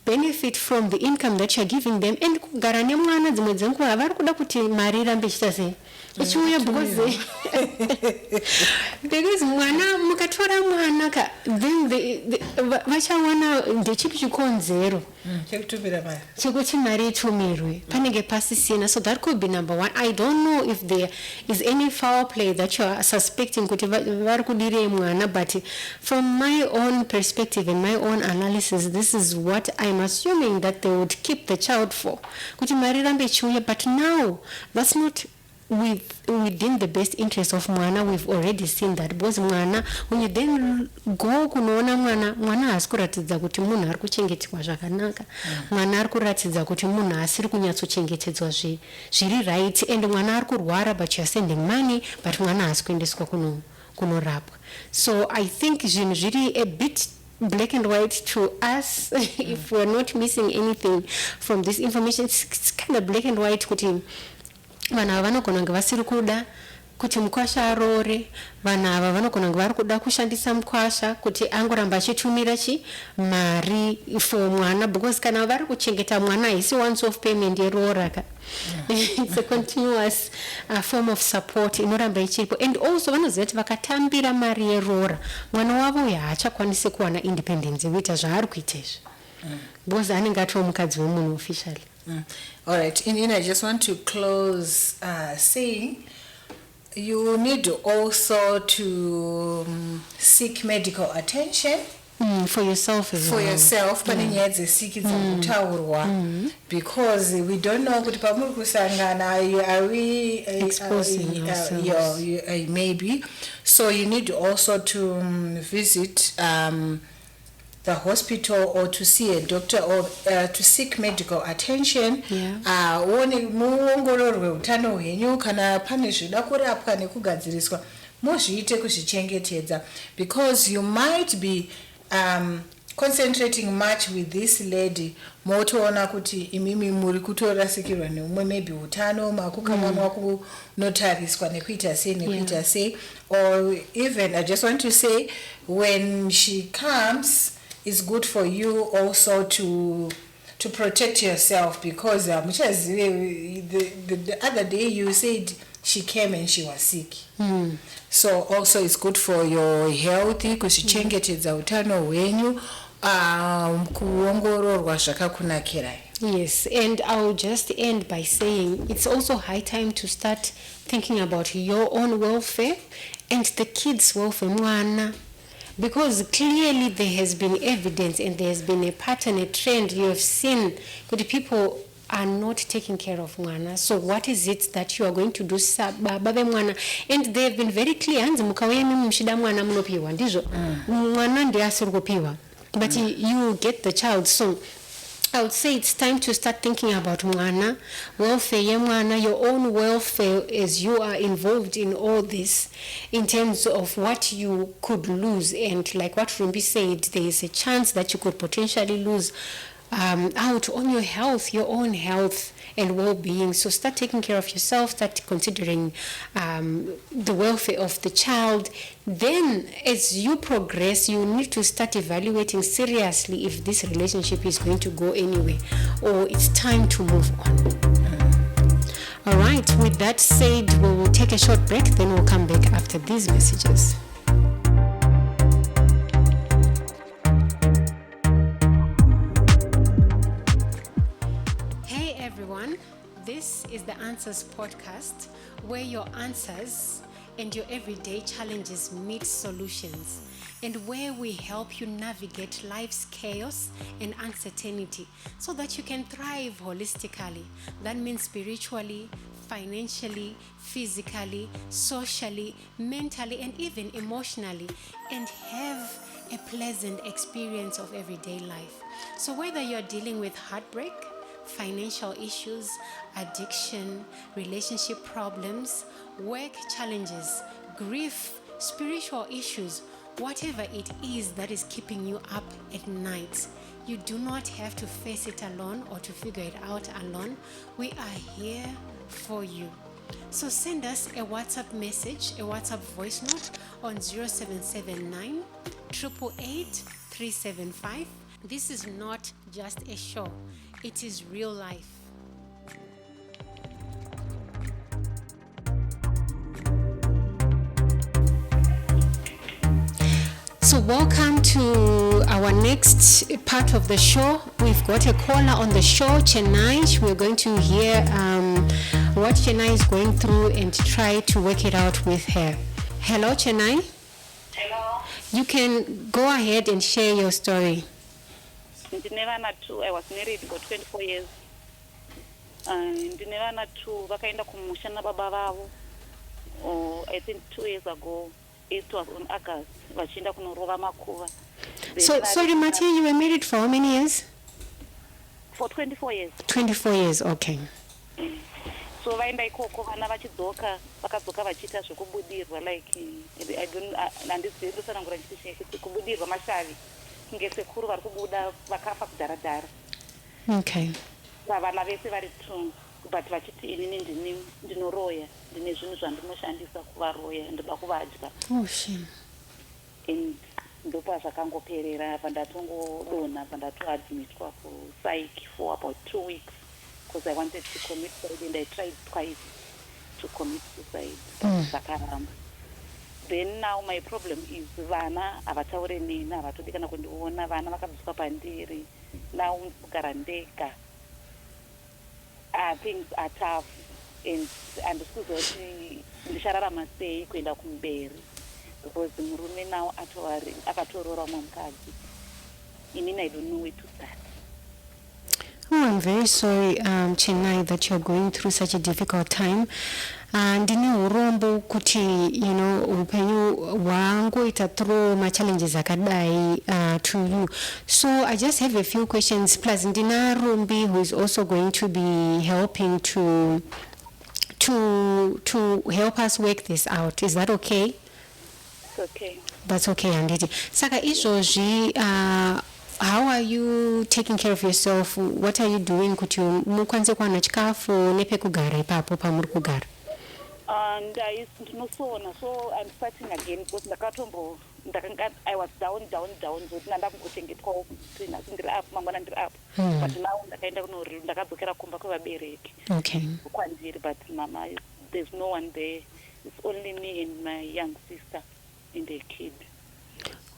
benefit from the income that you're giving them, and kugara nemwana dzimwe dzenguva vari kuda kuti mari irambe ichiita sei ichiuya, because mwana mukatora mwana then vachawana ndechipi chikonzero chekuti mari itumirwe panenge pasisina. So that could be number 1. I don't know if there is any foul play that you are suspecting kuti vari kudirei mwana, but from my own perspective and my own analysis, this is what I'm assuming that they would keep the child for, kuti mari irambe ichiuya. But now that's not within the best interest of mwana. We've already seen that, because mwana, when you then go kunoona mwana haasi kuratidza kuti munhu ari kuchengetwa zvakanaka, mwana ari kuratidza kuti munhu asiri kunyatsochengetedzwa zviri right, and mwana ari kurwara, but you are sending money, but mwana haasi kuendeswa kunorapwa. So I think zvinhu zviri a bit black and white to us. If we're not missing anything from this information, it's kind of black and white. Kuti vana vanogona kunge vasiri kuda kuti mukwasha arore, vana ava vanogona kunge vari kuda kushandisa mukwasha kuti angoramba achitumira mari for mwana, because kana vari kuchengeta mwana haisi once off payment yerora ka. It's a continuous form of support inoramba ichiripo. And also vanoziva kuti vakatambira mari yerora mwana wavo uyu haachakwanisi kuwana independence yekuita zvaari kuita izvi, because anenge atova mukadzi wemunhu officially. All right, and I just want to close saying you need also to seek medical attention for yourself as well. For yourself, but in yet the sick is because we don't know what are we exposing ourselves. Maybe. So you need also to visit the hospital or to see a doctor or to seek medical attention. Muongororwe utano hwenyu kana pane zvida kurapwa nekugadziriswa muzviite kuzvichengetedza, because you might be concentrating much with this lady, motoona kuti imimi muri kutorasikirwa neumwe maybe utano makukamwana kunotariswa nekuita sei. Or even I just want to say, when she comes, it's good for you also to protect yourself, because the other day you said she came and she was sick. So also it's good for your health kuchichengetedza utano hwenyu kuongororwa zvakakunakirai. Yes, and I'll just end by saying it's also high time to start thinking about your own welfare and the kids' welfare, mwana. Because clearly there has been evidence and there has been a pattern, a trend you have seen that people are not taking care of mwana. So what is it that you are going to do, babe mwana? And they have been very clear, hanzi mukauya mimi mshida mwana munopiwa ndizo mwana ndiye asiri kupiwa, but you get the child. So I would say it's time to start thinking about mwana, welfare ya mwana, your own welfare as you are involved in all this, in terms of what you could lose. And like what Rumbi said, there is a chance that you could potentially lose out on your health, your own health and well-being. So start taking care of yourself, start considering the welfare of the child. Then as you progress, you need to start evaluating seriously if this relationship is going to go anywhere or it's time to move on. All right, with that said, we will take a short break, then we'll come back after these messages. This is the Answers Podcast, where your answers and your everyday challenges meet solutions, and where we help you navigate life's chaos and uncertainty so that you can thrive holistically. That means spiritually, financially, physically, socially, mentally, and even emotionally, and have a pleasant experience of everyday life. So whether you're dealing with heartbreak, financial issues, addiction, relationship problems, work challenges, grief, spiritual issues, whatever it is that is keeping you up at night, you do not have to face it alone or to figure it out alone. We are here for you. So send us a WhatsApp message, a WhatsApp voice note on 0779 888 375. This is not just a show. It is real life. So welcome to our next part of the show. We've got a caller on the show, Chennai. We're going to hear what Chennai is going through and try to work it out with her. Hello, Chennai. Hello. You can go ahead and share your story. I was married for 24 years. Ndinevana two vakaenda kumusha nababa vavo. I think 2 years ago. It was on August. Vachienda kunorova makuva. So, sorry, Matthew, you were married for how many years? For 24 years. 24 years, okay. So vaenda ikoko vana vachidzoka vakadzoka vachiita zvekubudirwa, like I don't understand kubudirwa mashavi. ngesekuru vari kubuda vakafa kudharadhara Okay. vavana vese vari 2 but vachiti inini ndinoroya ndine zvinhu zvandinoshandisa kuvaroya ndoda kuvadya Oh, shame. and ndopa zvakangoperera pandatongodonha pandatoadmitwa kupsych for about 2 weeks because I wanted to commit suicide and I tried twice to commit suicide zvakaramba. Then now my problem is vana havataure neni havatodi kana kundiona vana vakabviswa pandiri now kugara ndega things are tough and handisi kuziva kuti ndichararama sei kuenda kumberi because murume now akatorora umwe mukadzi inini I don't know where to start. Oh, I'm very sorry, Chennai, that you're going through such a difficult time. Ndine urombo kuti, you know, upenyu hwangoita through challenges akadai to you. So I just have a few questions. Plus, Ndina Rumbi, who is also going to be helping to help us work this out. Is that okay? It's okay. That's okay, Anditi. Saka izvozvi, how are you taking care of yourself? What are you doing kuti mukwanise kuwana chikafu nepekugara ipapo pamuri kugara? Ndinosona, so I'm starting again because I was down zoti ndakungochengetwawo kuti nhasi ndiri up mangwana ndiri up but now ndakadzokera kumba kwevabereki Okay. kwandiri but mama there's no one there. It's only me and my young sister and a kid.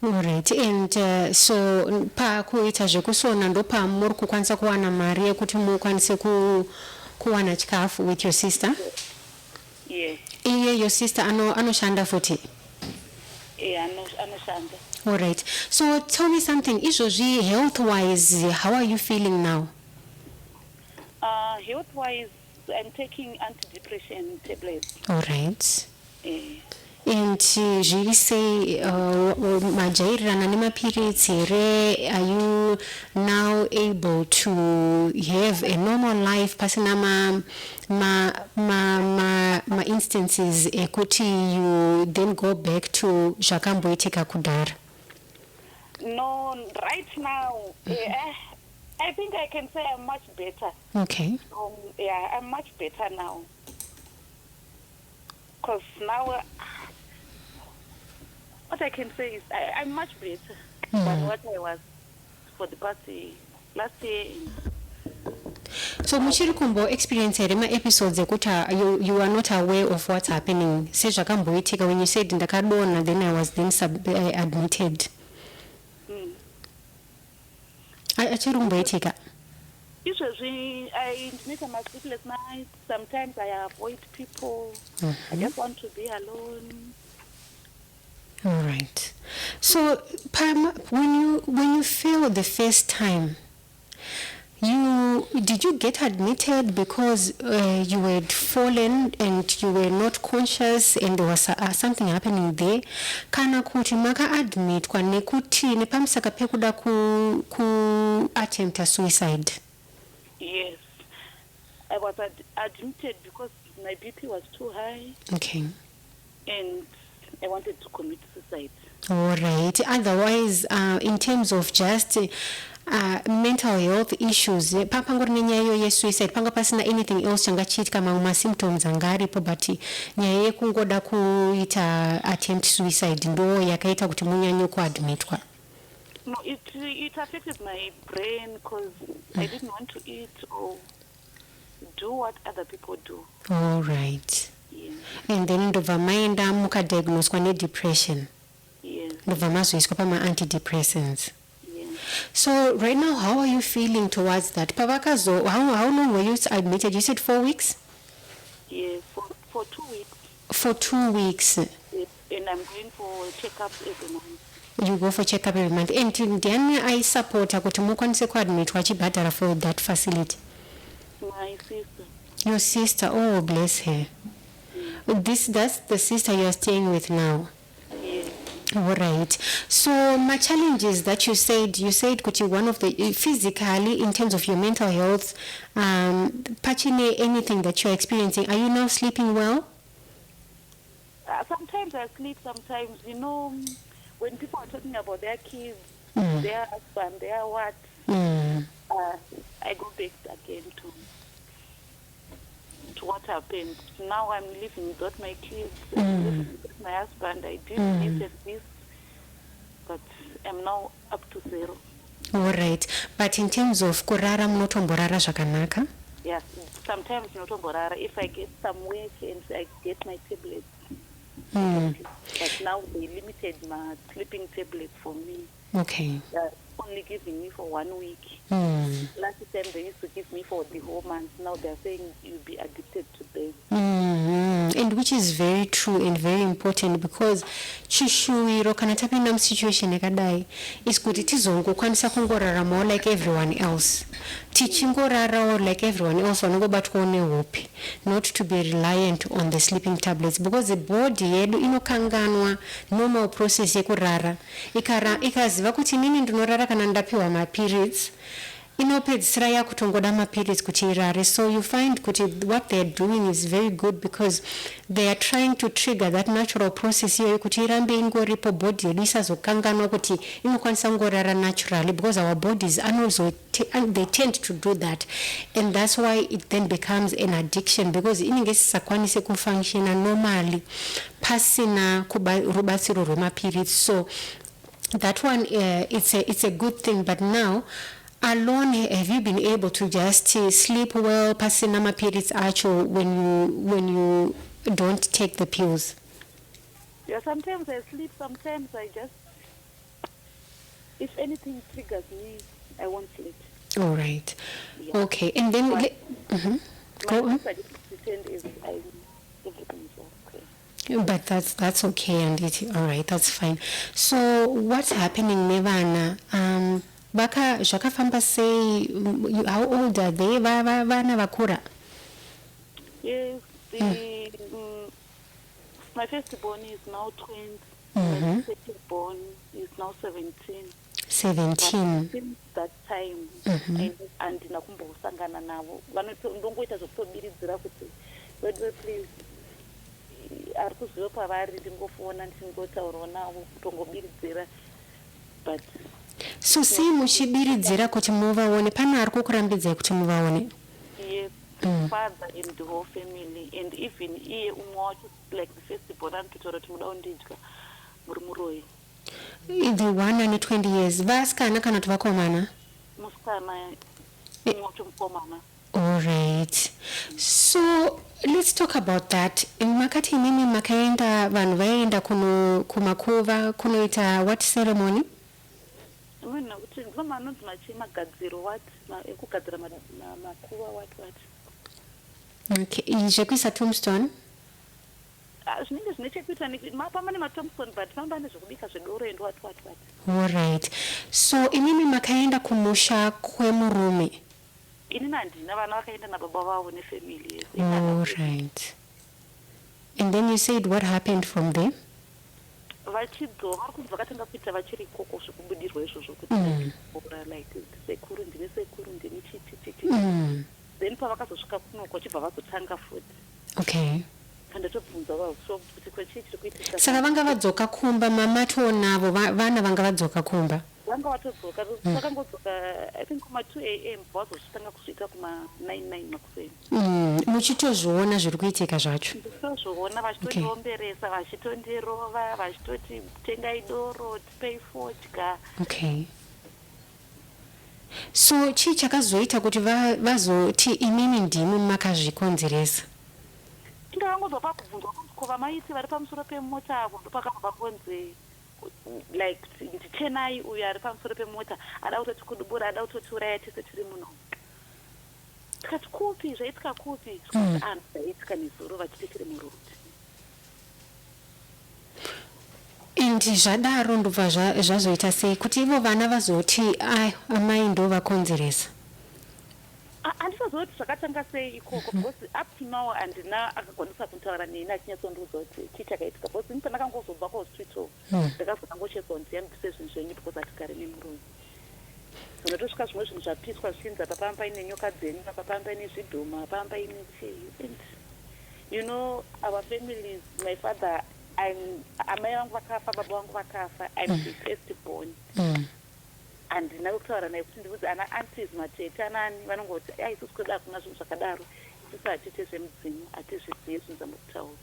All right. And so pakuita zvekusona ndo pamuri kukwanisa kuwana mari yekuti mukwanise kuwana chikafu with your sister? Yes. Iye your sister anoshanda futi? Anoshanda. All right. So tell me something. Izvozvi health wise, how are you feeling now? Health wise, I'm taking antidepressant tablets. All right. And zviri sei majairirana nemapirizi here? Are you now able to have a normal life pasina ma instances ekuti you then go back to zvakamboitika kudhara? no, right now, I think I can say I'm much better. Okay. Yeah, I'm much better now. Because now, what I can say is I'm much better than what I was for the past last year. So muchiri kumbo experience here ma episodes ekuti you are not aware of what's happening. Sezvakamboitika when you said ndakadona then I was then admitted. Achiri kumboitika. Usually, I need some sleepless nights. Sometimes I avoid people. I just want to be alone. All right. So, Parma, when you fell the first time, did you get admitted because you had fallen and you were not conscious and there was something happening there? Kana kuti maka admit kwa nekuti nepamusaka pekuda ku attempt a suicide? Yes, I was admitted because my BP was too high. Okay. And I wanted to commit suicide. All right. Otherwise, in terms of just mental health issues, pangori nenyaya yesuicide, panga pasina anything else changachitika mamwe symptoms angaripo, but nyaya yekungoda kuita attempt suicide ndo yakaita kuti munyanye kuadmitwa. No, it affected my brain because I didn't want to eat or do what other people do. All right. Yes. And then ndobva maenda mukadiagnoswa nedepression. Yes. Ndobva mazoiswa pama antidepressants. Yes. So right now, how are you feeling towards that? Pavakazo, how long were you admitted? You said 4 weeks? Yes, for 2 weeks. For 2 weeks. Yes. And I'm going for checkups every month. You go for checkup every month. And then I support kuti mukwanise kuadmitwa chibhadhara for that facility. My sister. Your sister, oh bless her. That's the sister you are staying with now. Yes. All right. So my challenges that you said kuti one of the physically in terms of your mental health, pachine anything that you're experiencing. Are you now sleeping well? Sometimes I sleep. Sometimes, when people are talking about their kids, their husband, their what. Mm. I go back again to what happened. Now I'm living without my kids, I'm living without my husband. I did this and this, but I'm now up to 0. All right. But in terms of kurara munotomborara zvakanaka? Yes, sometimes notomborara if I get some work and I get my tablets. But now they limited my sleeping tablets for me. Okay. They're only giving me for 1 week. Last time they used to give me for the whole month. Now they're saying you'll be addicted to them. And which is very true and very important, because chishuwiro kana tapinda musituation yakadai is kuti tizongokwanisa kungoraramawo like everyone else, tichingorarawo like everyone else vanongobatwawo nehope, not to be reliant on the sleeping tablets, because the body yedu inokanganwa normal process yekurara. Ikaziva kuti inini ndinorara kana ndapiwa maperiods, inopedzisira yakutongoda maperiods kuti irare. So you find kuti what they're doing is very good, because they are trying to trigger that natural process iyoyo kuti irambe ingoripo, body yedu isazokanganwa kuti inokwanisa kungorara naturally, because our bodies they tend to do that, and that's why it then becomes an addiction, because inenge isisakwanise kufunctiona normally pasina rubatsiro rwemaperiods. So that one, it's a good thing. But now, alone, have you been able to just sleep well, pasina maperiods acho when you don't take the pills? Yeah, sometimes I sleep, sometimes I just, if anything triggers me, I won't sleep. All right. Yeah. Okay, and then My go on. I just pretend everything is okay. But that's okay, and all right, that's fine. So what's happening, Nevana? Baka zvakafamba sei? How old are they? Vana vakura? Yes, my firstborn is now 20. My secondborn is now 17. 17. Since that time, andina kumbosangana navo. Ndongoita zvokutobiridzira kuti please, ari kuziva pavari, ndingofona ndingotaurawo navo kutongobiridzira, but So sei muchibiridzira kuti muvaone, pana ari kukurambidzai kuti muvaone? yes, father and the whole family, and even iye umwe wacho, like the firstborn, anototaura kuti muda kundidya muri muroyi. The one under 20 years. Vasikana kana kuti vakomana? Musikana umwe wacho mukomana. All right. So let's talk about that. Makati imimi makaenda, vanhu vaenda kumakuva kunoita what ceremony? Amuna kuti ndinoma anonzi magadziro what, ekugadzira makuva what. Okay, zvekuisa tombstone? Zvinenge zvine chekuita mapamba nematombstone, but pamba nezvekubika zvedoro and what. All right. So imimi makaenda kumusha kwemurume? Inini handina, vana vakaenda nababa vavo nefamily. All right. And then you said what happened from there? Vachidzoka vari kunzi vakatanga kuita vachiri ikoko zvekubudirwa izvozvo kuti like sekuru ndine chiti. Then pavakazosvika kunoko chibva vazotanga futi. Okay. Pandotobvunza so kuti kwechii chiri kuitika. Saka vanga vadzoka kumba, mama tonavo vana vanga vadzoka kumba? Vanga vatodzoka, vakangodzoka I think kuma 2 a.m. vazosvitanga kusvika kuma 9 makuseni. Muchitozviona zviri kuitika zvacho? Nditozviona vachitondiomberesa, vachitondirova, vachitoti tengai doro, tipei fodya. Okay. So chii chakazoita kuti vazoti imimi ndimi makazvikonzeresa? Inga vangobva pakubvunzwa kunzi kova maiti vari pamusoro pemota avo, ndopakabva kunzi like ndichenai uyo ari pamusoro pemota ada kutoti kudubura, ada kutotiuraya tese tiri muno. Tikati kupi, zvaitika kupi? Zvaitika nezuro vachiti tiri muruti. And zvadaro ndobva zvazoita sei kuti ivo vana vazoti amai ndo vakonzeresa? Handisazoti zvakatanga sei ikoko, because up to now handina akakwanisa kutaura neni achinyatsondiudza kuti chii chakaitika, because ini pandakangozobva kuhospital ndakazonangochezwa kuti ndiyambise zvinhu zvenyu because hatigare nemuroyi. Unotosvika zvimwe zvinhu zvapiswa zvichinzi apa pamba paine nyoka dzenyu, apa pamba paine zvidhoma, apa pamba paine chii. You know, our families, my father, amai vangu vakafa, baba vangu vakafa, I'm the firstborn. handina kutaura naye kuti ndikuti ana antis matete anani vanongoti isusu kuda kuna zvinhu zvakadaro isusu hatite zvemudzimu hatizvizivi zvinhu zvamukutaura.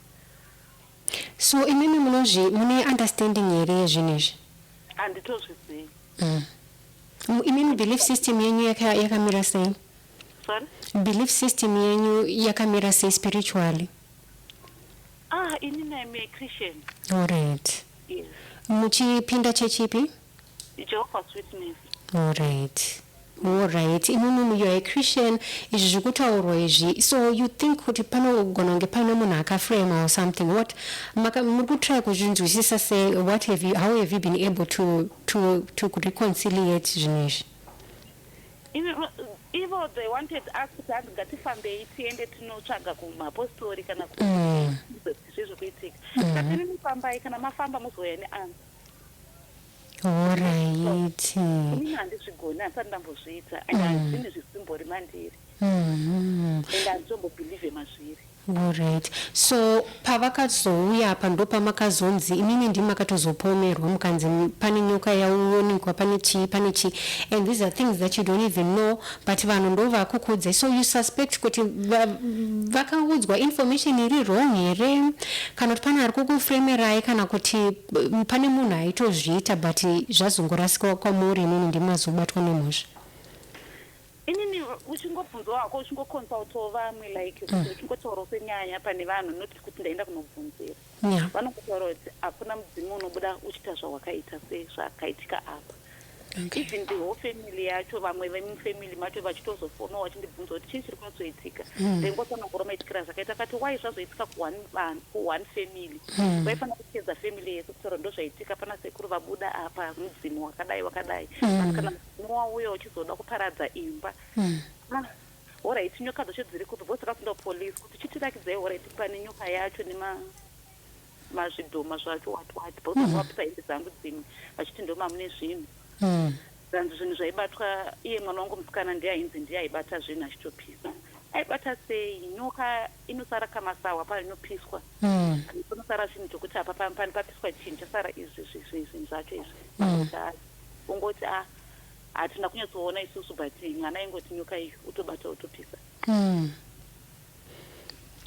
So imimi mune understanding here yezvinhu izvi? Handitozvizivi. Imimi belief system yenyu yakamira sei? Sorry? Belief system yenyu yakamira sei spiritually? Inini I'm a Christian. Alright. Yes. Muchipinda chechipi? Jehovah's Witness. Alright. Alright. Imimi you are a Christian, izvi zvekutaurwa izvi. So you think kuti panogona kunge pane munhu akaframe or something. What muri kutry kuzvinzwisisa sei? How have you been able to reconciliate zvinhu izvi? Ivo they wanted us kuti ngatifambei tiende tinotsvaga kumapostori kana zvezvokuitika. Ngatinifambai kana mafamba muzoya neansa. Alright. Inini handizvigoni handisati ndambozviita and handizvini zvisimbori mandiri and handizombobhilivhe mazviri. Alright. So pavakazouya apa ndo pamakazonzi imini ndimi makatozopomerwa mukanzi pane nyoka yauonekwa pane chi and these are things that you don't even know but vanhu ndo vakukudza. So you suspect kuti vakaudzwa information iri wrong here kana kuti pane ari kukufremerai kana kuti pane munhu aitozviita but zvazongorasika kwamuri imini ndimi mazobatwa nemhosva? Inini uchingobvunzwa wako uchingoconsultawo vamwe like uchingotaurawo senyaya pane vanhu noti kuti ndaenda kunobvunzira vanongotaura kuti hakuna mudzimu unobuda uchiita zvawakaita sezvakaitika apa. Even the whole family yacho vamwe vemufamily macho vachitozofonawo vachindibvunza kuti chii chiri kuzoitika ndengotsanongora maitikira zvakaita kati wai zvazoitika kuone family vaifanira kuchedza family yese kutaura ndo zvaitika pana sekuru vabuda apa mudzimu wakadai kana mudzimu wauya uchizoda kuparadza imba. Alright, nyoka dzacho dziri kupi bhosi rakapinda police kuti chitirakidzai alright pane nyoka yacho nemazvidhoma zvacho wati bhosi vakapisa hembe dzangu dzimwe vachiti ndoma mune zvinhu zanzi zvinhu zvaibatwa iye mwana wangu musikana ndiye ainzi ndiye aibata zvinhu achitopisa. Aibata sei? Nyoka inosara kamasawa painopiswa panosara chinhu chokuti apa pane papiswa chinhu chasara izvi zvinhu zvacho izvi ungoti hatina kunyatsoona isusu but mwana ingoti nyoka iyi utobata utopisa.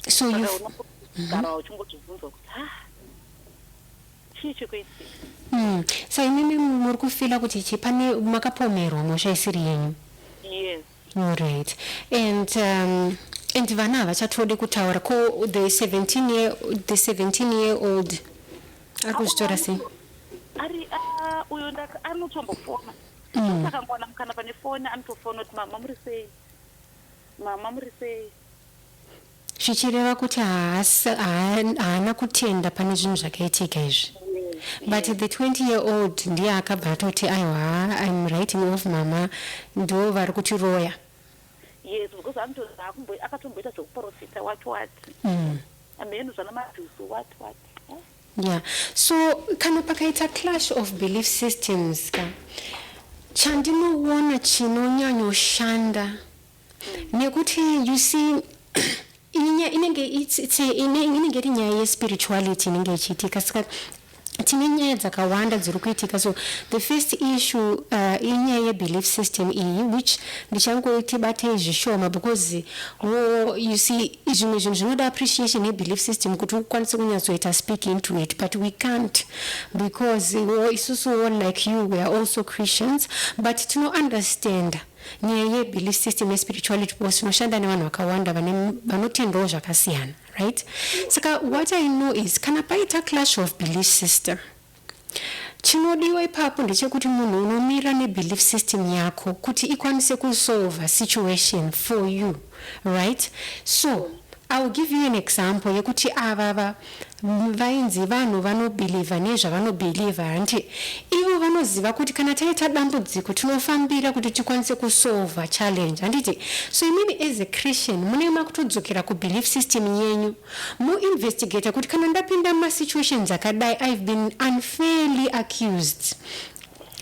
So you unogara uchingozvibvunzwa kuti chii chikuitika. So imimi muri kufila kuti pane makapomerwa mhosva isiri yenyu? Yes. Alright. And vana havachatodi kutaura ko the 17-year-old ari kuzvitora sei? Uyo anotombofona saka ngwana mukana pane foni anotofona kuti mama muri sei zvichireva kuti haana kutenda pane zvinhu zvakaitika izvi. But the 20-year-old ndiye akabva atoti aiwa I'm writing off mama ndo vari kutiroya. Yes, because akatomboita zvekuprofita wati ameno zvana madhusu wati Yeah. So kana pakaita clash of belief systems chandinoona chinonyanyoshanda nekuti you see inenge iri nyaya yespirituality inenge ichiitika saka tine nyaya dzakawanda dziri kuitika. So the first issue inyaya yebelief system iyi which ndichangoiti batei zvishoma because you see zvimwe zvinhu zvinoda appreciation yebelief system kuti ukwanise kunyatsoita speak into it but we can't because isusu like you we are also Christians but tino understand nyaya yebelief system yespirituality because tinoshanda nevanhu vakawanda vanotendawo zvakasiyana, right? Saka what I know is kana paita clash of belief system chinodiwa ipapo ndechekuti munhu unomira nebelief system yako kuti ikwanise kusolve situation for you, right? So I will give you an example yekuti avava vainzi vanhu vanobhilivha nezvavanobhilivha hanti ivo vanoziva kuti kana taita dambudziko tinofambira kuti tikwanise kusolve challenge handiti. So imini as a Christian mune makutodzokera kubelief system yenyu muinvestigate kuti kana ndapinda masituations akadai I've been unfairly accused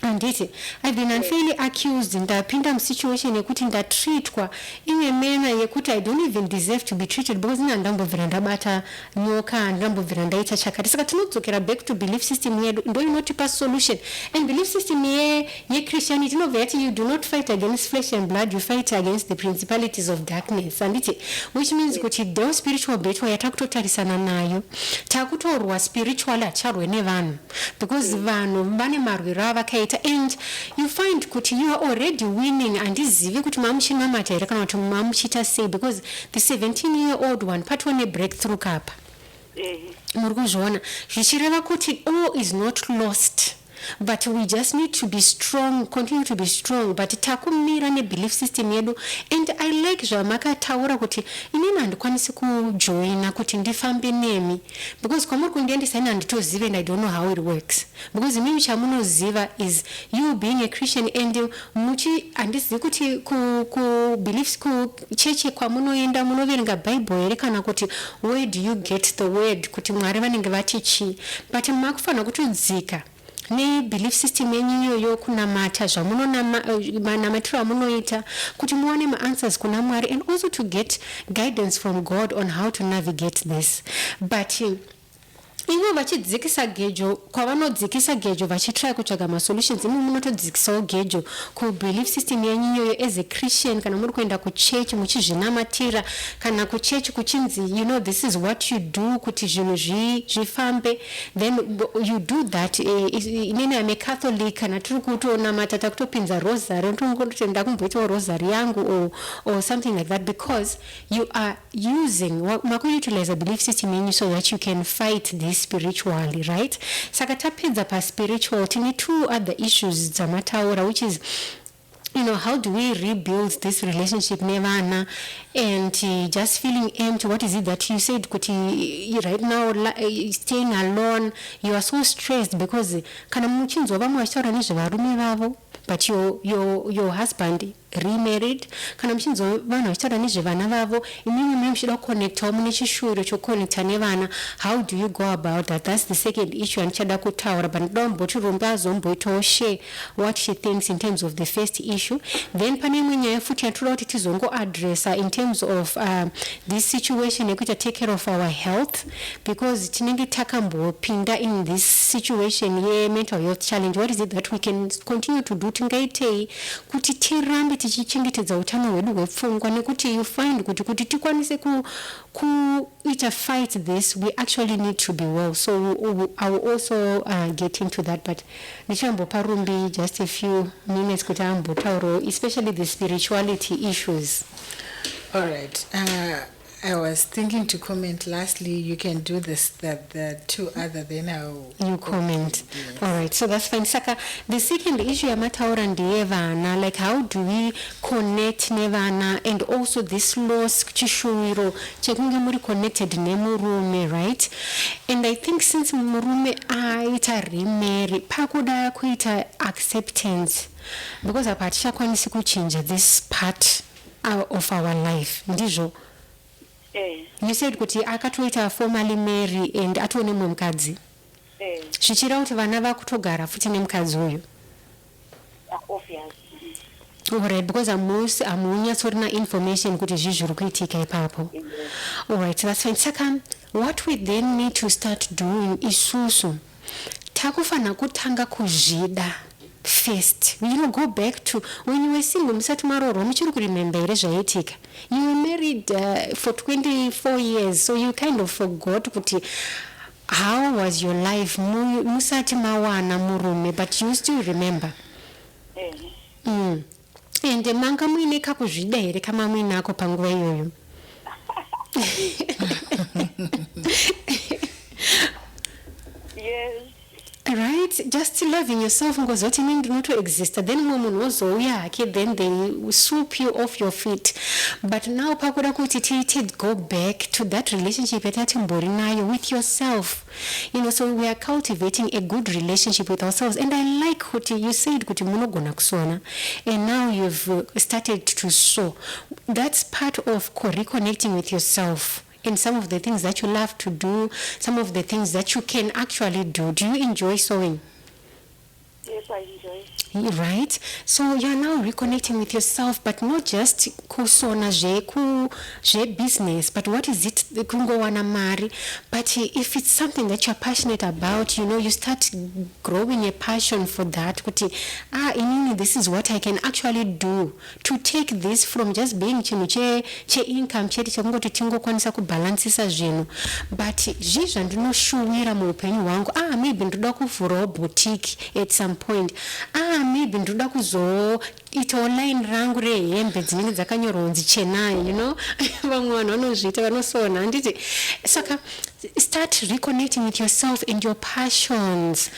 anditi I've been unfairly accused ndapinda musituation yekuti ndatreatwa imwe mena yekuti I don't even deserve to be treated because ndambobvira ndabata nyoka ndambobvira ndaita chakati saka tinodzokera back to belief system yedu ndo inotipa solution. And belief system ye-Christianity inobva yati you do not fight against flesh and blood, you fight against the principalities of darkness, anditi, which means kuti the spiritual battle yatakutotarisana nayo takutorwa spiritually acharwe nevanhu because vanhu vane marwiro avakaita. And you find kuti you are already winning handizivi kuti mamuchinamata here kana kuti mamuchita sei because the 17-year-old one patone breakthrough kapa muri kuzviona zvichireva kuti all is not lost, but we just need to be strong, continue to be strong, but takumira nebelief system yedu. And I like zvamakataura kuti inini handikwanisi kujoina kuti ndifambe nemi because kwamuri kundiendesa ini handitozive and I don't know how it works because imimi chamunoziva is you being a Christian and muchi handizivi kuti beliefs kuchechi kwamunoenda munoverenga Bible here kana kuti where do you get the word kuti Mwari vanenge vati chii, but makufanira kutodzika ne-belief system yenyu iyoyo kunamata zvamunonamatiro amunoita kuti muwane ma-answers kuna Mwari and also to get guidance from God on how to navigate this. But ivo vachidzikisa gejo kwavanodzikisa gejo vachitry kutsvaga masolutions imi munotodzikisawo gejo kubelief system yenyu iyoyo as a Christian kana muri kuenda kuchechi muchizvinamatira kana kuchechi kuchinzi you know this is what you do kuti zvinhu zvifambe then you do that. Inini I'm a Catholic kana tiri kutonamata takutopinza rosary ndikungoti ndakumboitawo rosary yangu or something like that because you are using makuutilize a belief system yenyu so that you can fight this spiritually, right? Saka tapedza pa spiritual tine two other issues dzamataura which is how do we rebuild this relationship nevana and just feeling empty. What is it that you said kuti right now staying alone you are so stressed because kana muchinzwa vamwe vachitaura nezvevarume vavo but your husband remarried kana muchinzwa vanhu vachitaura nezvevana vavo imimi muchida kuconnectawo mune chishuwiro choconnecta nevana. How do you go about that? That's the second issue andichada kutaura but ndoda kumboti Rombo azomboitawo share what she thinks in terms of the first issue. Then pane imwe nyaya futi yatoda kuti tizongoadressa in terms of this situation yekuita take care of our health because tinenge takambopinda in this situation ye-mental health challenge. What is it that we can continue to do tingaitei kuti tirambe tichichengetedza utano hwedu hwepfungwa nekuti you find kuti tikwanise kuita fight this we actually need to be well. So I will also get into that but ndichambopa Rumbi just a few minutes kuti ambotauro especially the spirituality issues. All right. I was thinking to comment lastly. You can do this, the two other, then you comment. Yes. All right, so that's fine. Saka, the second issue yamataura ndeyevana, like how do we connect nevana and also this loss chishuwiro chekunge muri connected nemurume, right? And I think since murume aita remarry pakuda kuita acceptance because apa tichakwanisi kuchinja this part of our life ndizvo. You said kuti akatoita formally marry and atone mumwe mukadzi zvichira kuti vana vakutogara futi nemukadzi uyu. Alright, because hamunyatsorina information kuti zviri kuitika ipapo. Alright, that's fine. Saka what we then need to start doing isusu takufana kutanga kuzvida first. Go back to when you were single musati marorwa muchiri kuremember here zvaitika. You were married for 24 years so you kind of forgot kuti how was your life musati mawana murume but you still remember. And manga muine kakuzvida here kama muine ako panguva iyoyo. Yes. Right, just loving yourself ngozoti mimi ndinotoexista then munhu wozouya hake then they swoop you off your feet. But now pakuda kuti tiite go back to that relationship yatati mbori nayo with yourself, so we are cultivating a good relationship with ourselves. And I like kuti you said kuti munogona kusona and now you've started to sow. That's part of reconnecting with yourself and some of the things that you love to do, some of the things that you can actually do. Do you enjoy sewing? Yes, I enjoy. Right? So you're now reconnecting with yourself, but not just kusona je business, but what is it kungowana mari? But if it's something that you're passionate about, you start growing a passion for that. Kuti, inini, this is what I can actually do to take this from just being chinhu che income chete chakungoti tingokwanisa kubalansisa zvinhu, but zvezvo ndinoshuwira muupenyu hwangu. Maybe ndoda kuvhurawo boutique at some point. Maybe ndoda kuzoitawo line rangu rehembe dzinenge dzakanyorwa kunzi Chennai, vamwe vanhu vanozviita vanosona handiti. Saka start reconnecting with yourself and your passions.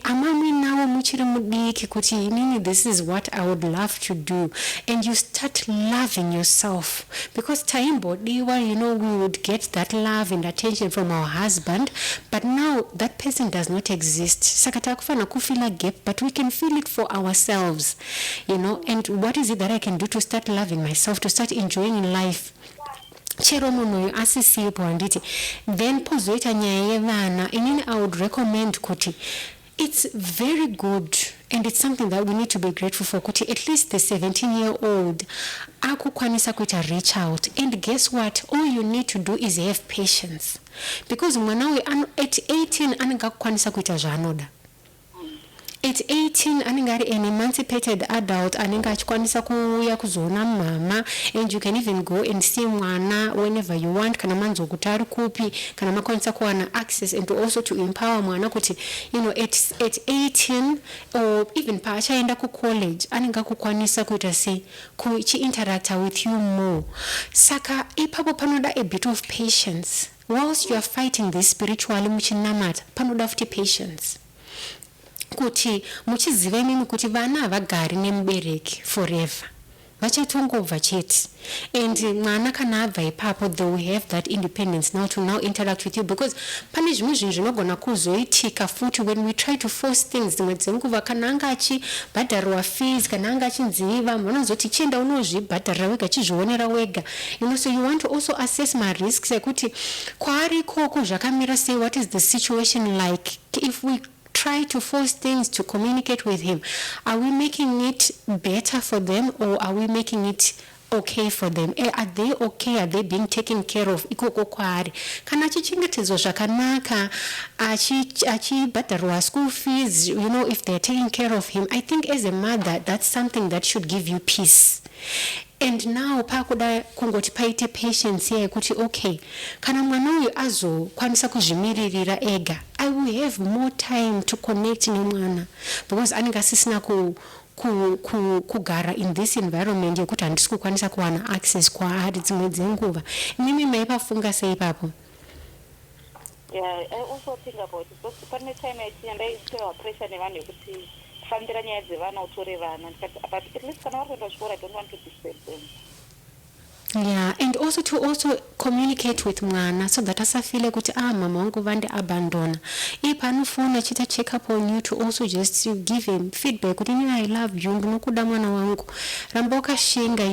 Amamwe nawo muchiri mudiki kuti inini, this is what I would love to do, and you start loving yourself, because taimbodiwa, we would get that love and attention from our husband, but now that person does not exist. Saka takufana kufila gap, but we can feel it for ourselves, and what is it that I can do to start loving myself, to start enjoying life? Chero munhu asisipo handiti. Then pozoita nyaya yevana, inini I would recommend kuti it's very good, and it's something that we need to be grateful for, kuti at least the 17-year-old akukwanisa kuita reach out, and guess what, all you need to do is have patience, because mwana uyu at 18 anenge akukwanisa kuita zvaanoda. At 18 anenge ari an emancipated adult, anenge achikwanisa kuuya kuzoona mama, and you can even go and see mwana whenever you want, kana manzo kuti ari kupi, kana makwanisa kuwana access, and also to empower mwana kuti at 18 or even paachaenda kucollege anenge akukwanisa kuita sei, kuchi-interacta with you more. Saka ipapo panoda a bit of patience. Whilst you are fighting this spiritually muchinamata, panoda futi patience. Kuti muchiziva imimi kuti vana havagari nemubereki forever, vachatongobva chete, and mwana kana abva ipapo they will have that independence now to now interact with you, because pane zvimwe zvinhu zvinogona kuzoitika futi when we try to force things. Dzimwe dzenguva kana anga achibhadharirwa fees, kana anga achinziva, vanhu vanozoti chienda unozvibhadharira wega, chizvionera wega. So you want to also assess my risks ekuti kwaari ikoko zvakamira sei, what is the situation like. If we try to force things to communicate with him, are we making it better for them, or are we making it okay for them? Are they okay? Are they being taken care of? Ikoko kwaari kana achichengetedzwa zvakanaka, achibhadharwa school fees, if they're taking care of him, I think as a mother that's something that should give you peace. And now pakuda kungoti paite patience here kuti okay, kana mwana uyu azokwanisa kuzvimiririra ega, I will have more time to connect nemwana, because anenge asisina kugara in this environment yekuti handisi kukwanisa kuwana access kwaari dzimwe dzenguva. Mimi maipafunga sei ipapo? Yeah, I also think about it, because pane time ndaipewa pressure nevanhu yekuti kufambira nyaya dzevana utore vana, ndikati but at least kana vari kuenda kuchikora I don't want to disturb them. Yeah, and also to communicate with mwana so that asafile kuti mama wangu vande abandona. Panofona chita check up on you, to also just give him feedback kuti I love you, ndinokuda mwana wangu, ramba wakashinga,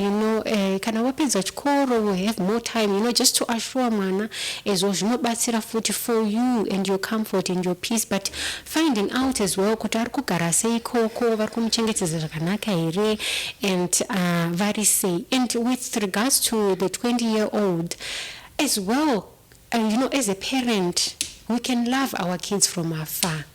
kana wapedza chikoro will have more time, just to assure mwana ezvo zvinobatsira futi for you and your comfort and your peace, but finding out as well kuti ari kugara sei ikoko, vari kumuchengetedza zvakanaka here, and vari sei. And with regards to the 20-year-old as well, as a parent, we can love our kids from afar.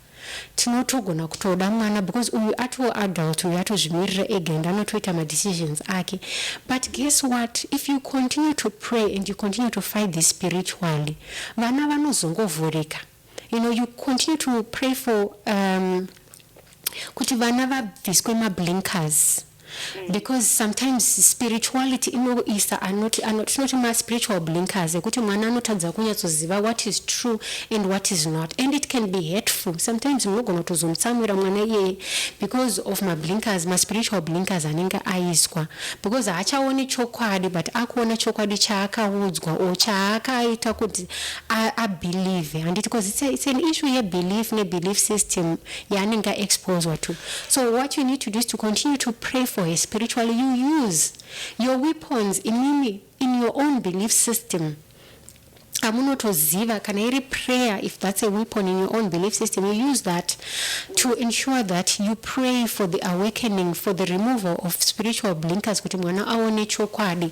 Tinotogona kutoda mwana because uyu ato adult, uyu atozvimirira ega and anotoita madecisions ake. But guess what, if you continue to pray and you continue to fight this spiritually, vana vanozongovhurika. You continue to pray for kuti vana vabviswe mablinkers. Because sometimes spirituality inoisa tinoti ma-spiritual blinkers ekuti mwana anotadza kunyatsoziva what is true and what is not, and it can be hurtful. Sometimes munogona kutozomutsamwira mwana iyeye because of ma-spiritual blinkers anenge aiswa, because haachaoni chokwadi but akuona chokwadi chaakaudzwa or chaakaita kuti abelieve, handiti, because it's an issue yebelief ne-belief system yaanenge exposed to. So what you need to do is to continue to pray for her spiritually. You use your weapons in your own belief system. pamunotoziva kana iri prayer, if that's a weapon in your own belief system, you use that to ensure that you pray for the awakening, for the removal of spiritual blinkers kuti mwana aone chokwadi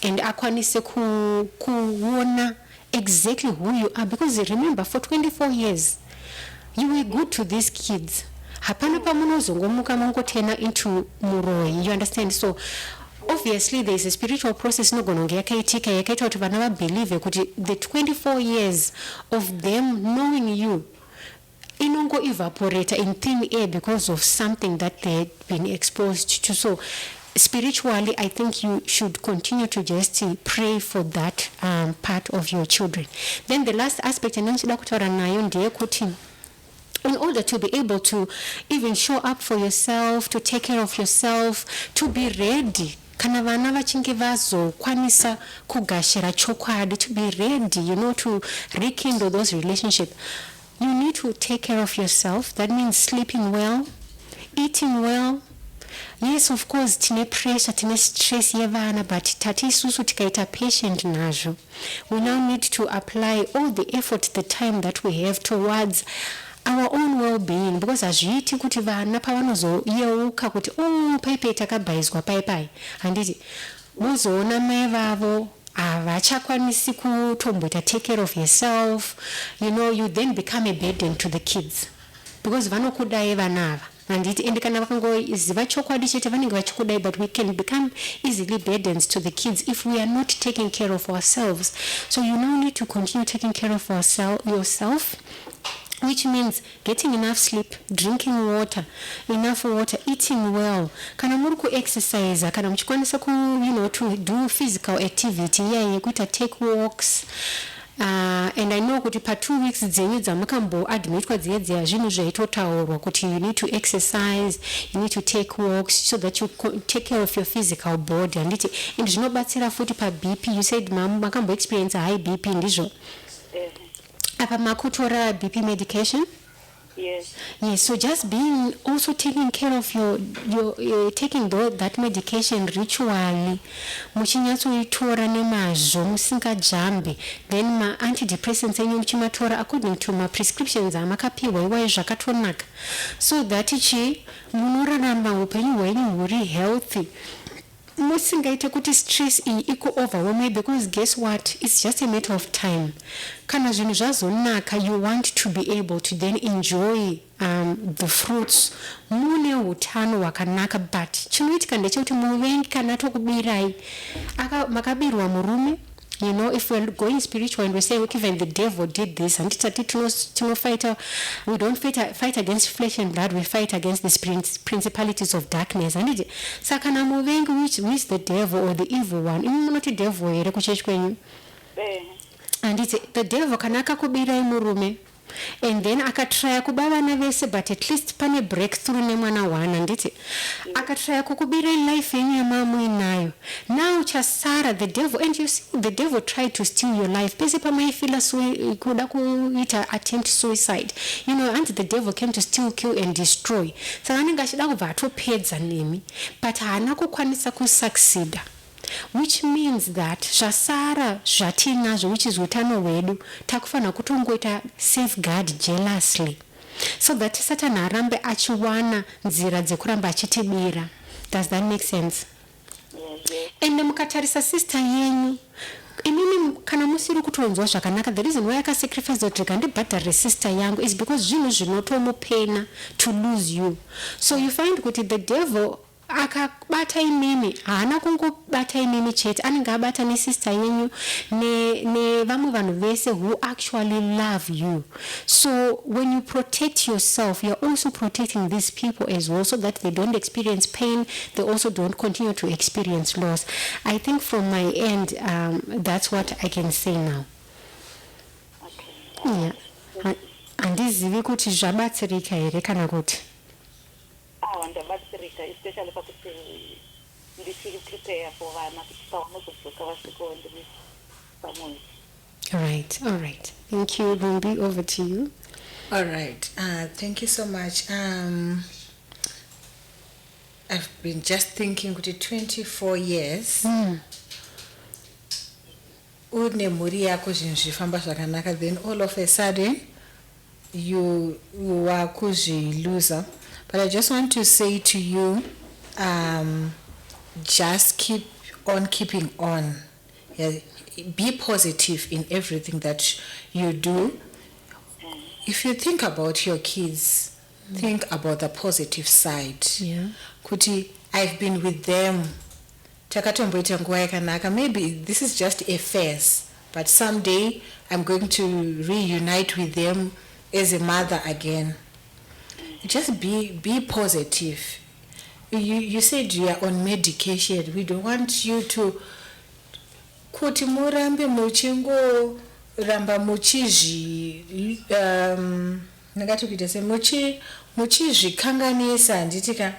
and akwanise kuona exactly who you are, because remember for 24 years you were good to these kids. Hapana pamunozongomuka mangotena into muroi, you understand? So obviously there is a spiritual process nogononge yakaitika yakaita kuti vana vabelieve kuti the 24 years of them knowing you inongo evaporate in thin air because of something that they had been exposed to. So spiritually, I think you should continue to just pray for that part of your children. Then the last aspect, and in order to be able to even show up for yourself, to take care of yourself, to be ready. Kana vana vachinge vazokwanisa kugashira chokwadi, to be ready, to rekindle those relationships. You need to take care of yourself. That means sleeping well, eating well. Yes, of course, tine pressure, tine stress yevana, but tati susu tikaita patient nazo. We now need to apply all the effort, the time that we have towards our own well-being, because azviiti kuti vana pavanozoyeuka kuti paipai takabhaizwa paipai handiti muzoona mai vavo havachakwanisi kutomboita take care of yourself, you then become a burden to the kids because vanokudai vana ava handiti ende kana vakangoziva chokwadi chete vanenge vachikudai, but we can become easily burdens to the kids if we are not taking care of ourselves. So you now need to continue taking care of yourself, which means getting enough sleep, drinking enough water, eating well. Kana muri ku-exercise, kana mchikwanisa to do physical activity, kuita take walks. And I know kuti pa 2 weeks dzenyu dzamakambo admitwa dziye zvinhu zvaitotaurwa kuti you need to exercise, you need to take walks so that you take care of your physical body. Anditi and zvinobatsira futi pa BP. You said makambo experience high BP ndizvo. Apa makutora BP medication? Yes. Yes, so just being also taking care of your taking that medication ritually. Muchinyatsoitora nemazvo musingajambe. Then ma antidepressants enyu muchimatora according to ma prescriptions amakapiwa iwayo zvakatonaka. So that munorarama upenyu hwenyu huri healthy. Musingaite kuti stress iyi overwhelming, because guess what, it's just a matter of time. Kana zvinhu zvazonaka, you want to be able to then enjoy the fruits mune utano hwakanaka, but chinoitika ndechekuti muvengi kana tokubirai makabirwa murume. If we're going spiritual and we're saying, okay, even the devil did this, and we don't fight against flesh and blood, we fight against the principalities of darkness. And sakana muvengi, which means the devil or the evil one. Not the devil, and the devil kanaka kubirai murume. And then akatry kubavana vese, but at least pane breakthrough nemwana wana nditi akatry kukubira life yenyu yamamu inayo. Now chasara the devil, and you see the devil tried to steal your life pese pamaifila kuda kuita attempt suicide, and the devil came to steal, kill and destroy. Saka anenge achida kubva atopedza nemi, but haana kukwanisa kusucceeda. Which means that zvasara zvatinazvo, which is utano hwedu, takufana kutongoita safeguard jealously, so that Satan arambe achiwana nzira dzekuramba achitibira. Does that make sense? Yes. And mukatarisa sister yenyu, inini kana musiri kutonzwa zvakanaka, the reason why akasacrifice kuti ndibhadhare sister yangu is because zvinhu zvinotomupena to lose you. So you find kuti the devil akabata imimi haana kungobata imimi chete, anenge abata nesister yenyu nevamwe vanhu vese who actually love you. So when you protect yourself, you're also protecting these people as well, so that they don't experience pain, they also don't continue to experience loss. I think from my end, that's what I can say now. Okay. Yeah. Handizivi kuti zvabatsirika here kana kuti ndabatsirika, especially pakuti ndichiri prepare for vana kuti pavanozodzoka vasikondri pamoyo. All right. Thank you, Rumbi. Over to you. All right. Thank you so much. I've been just thinking, 24 years. une mhuri yako zvinhu zvifamba zvakanaka, then all of a sudden you are kuzviluza. But I just want to say to you, just keep on keeping on. Yeah, be positive in everything that you do. If you think about your kids, think about the positive side. Yeah. Kuti, I've been with them. Takatomboita nguva yakanaka. Maybe this is just a phase, but someday I'm going to reunite with them as a mother again. Just be positive. You said you are on medication. We don't want you to kuti murambe muchingo ramba muchizvi ndingati kuita se muchizvikanganisa nditika.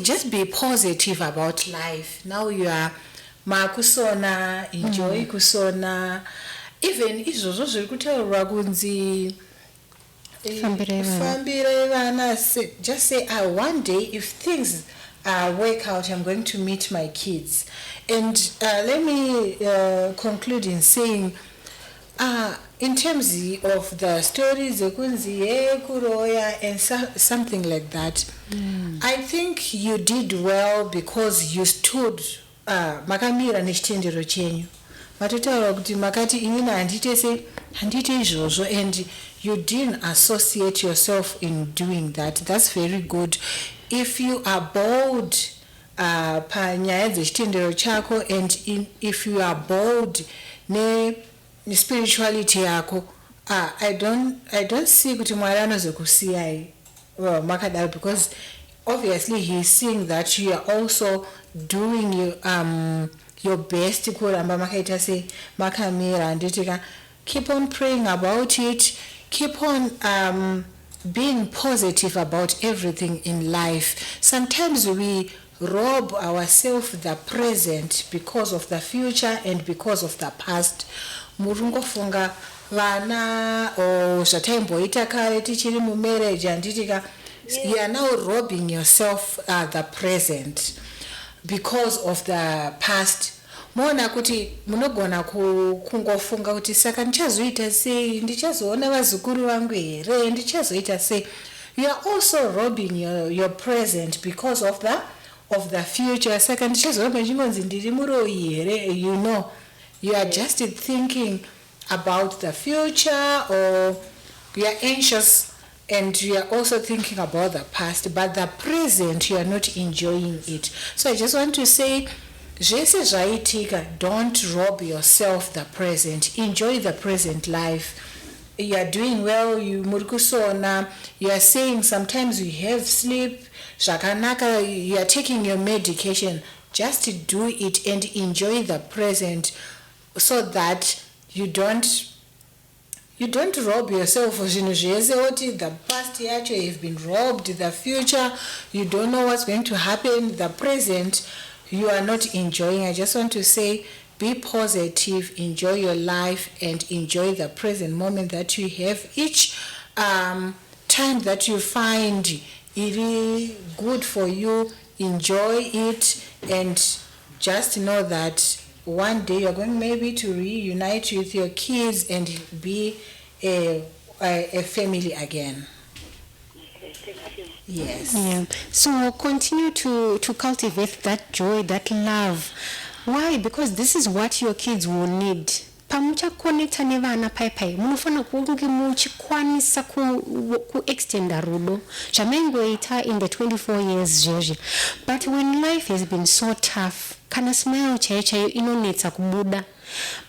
Just be positive about life. Now you are makusona, enjoy kusona. Even izvozvo zviri kutaurwa kunzi fambire vana, just say one day if things work out, I'm going to meet my kids. And let me conclude in saying, in terms of the stories kuroya and something like that, I think you did well because you stood makamira nechitendero chenyu. Matotaura kuti makati inini handite izvozvo, and you didn't associate yourself in doing that. That's very good. If you are bold panyaya dzechitendero chako, and if you are bold spirituality yako, I don't see kuti Mwari anozokusiyai makadaro, because obviously he is seeing that you are also doing your best kuramba makaita se makamira. Nditika, keep on praying about it, keep on being positive about everything in life. Sometimes we rob ourselves the present because of the future and because of the past. Murungofunga vana zvataimboita kare tichiri mumarriage, anditika, you are now robbing yourself the present because of the past. Mona kuti munogona kungofunga kuti saka ndichazoita sei, ndichazoona vazukuru vangu here, ndichazoita sei. You are also robbing your present because of the future. Saka ndichazoramba ndichingonzi ndiri muroyi here. You know, you are just thinking about the future, or you are anxious and you are also thinking about the past, but the present you are not enjoying it. So I just want to say, zvese zvaitika, don't rob yourself the present. Enjoy the present life. You are doing well, you murikusona, you are saying sometimes you have sleep, zvakanaka, you are taking your medication. Just do it and enjoy the present, so that you don't rob yourself of zvinhu zvese oti the past yacho you've been robbed, the future you don't know what's going to happen, the present you are not enjoying. I just want to say, be positive, enjoy your life, and enjoy the present moment that you have. Each time that you find it good for you, enjoy it, and just know that one day you're going maybe to reunite with your kids and be a family again. Okay, thank you. Yes. Yeah. So continue to cultivate that joy, that love. Why? Because this is what your kids will need. Pamuchakonekta nevana paipai, munofana kunge muchikwanisa ku-extenda rudo zvamaingoita in the 24 years zvezvi. But when life has been so tough, kana smile chaiyo inonetsa kubuda,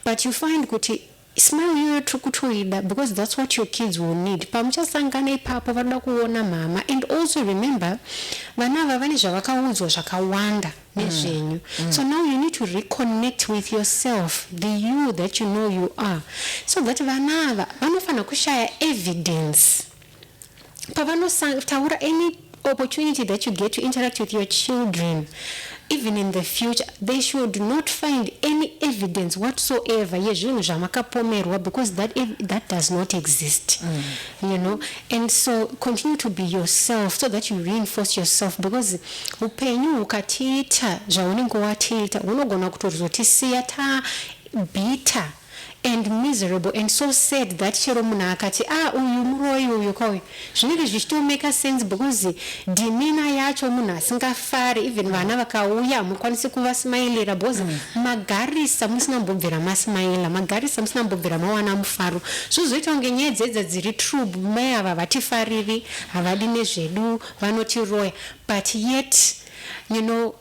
but you find kuti smile yoyo kutoida, because that's what your kids will need. Pamuchasangana ipapo vanoda kuona mama. And also remember, vanava vane zvavakaudzwa zvakawanda nezvenyu. So now you need to reconnect with yourself, the you that you know you are, so that vanava vanofana kushaya evidence. Pavanotaura any opportunity that you get to interact with your children, even in the future, they should not find any evidence whatsoever because that does not exist. You know, and so continue to be yourself so that you reinforce yourself, because upenyu ukatiita zvaunenge watiita unogona kutozotisiya ta bitter and miserable and so sad that chero munhu akati uyu muroyi uyu kauyu zvinenge zvichitomeka sense because demeanor yacho munhu asingafari, even vana vakauya hamukwanisi kuvasmailira because magarisa musinambobvira masmaila, magarisa musinambobvira mawana mufaro. Zvozoita kunge nyaya dzedza dziri true, mai ava vatifariri, havadi nezvedu, vanotiroya, but yet you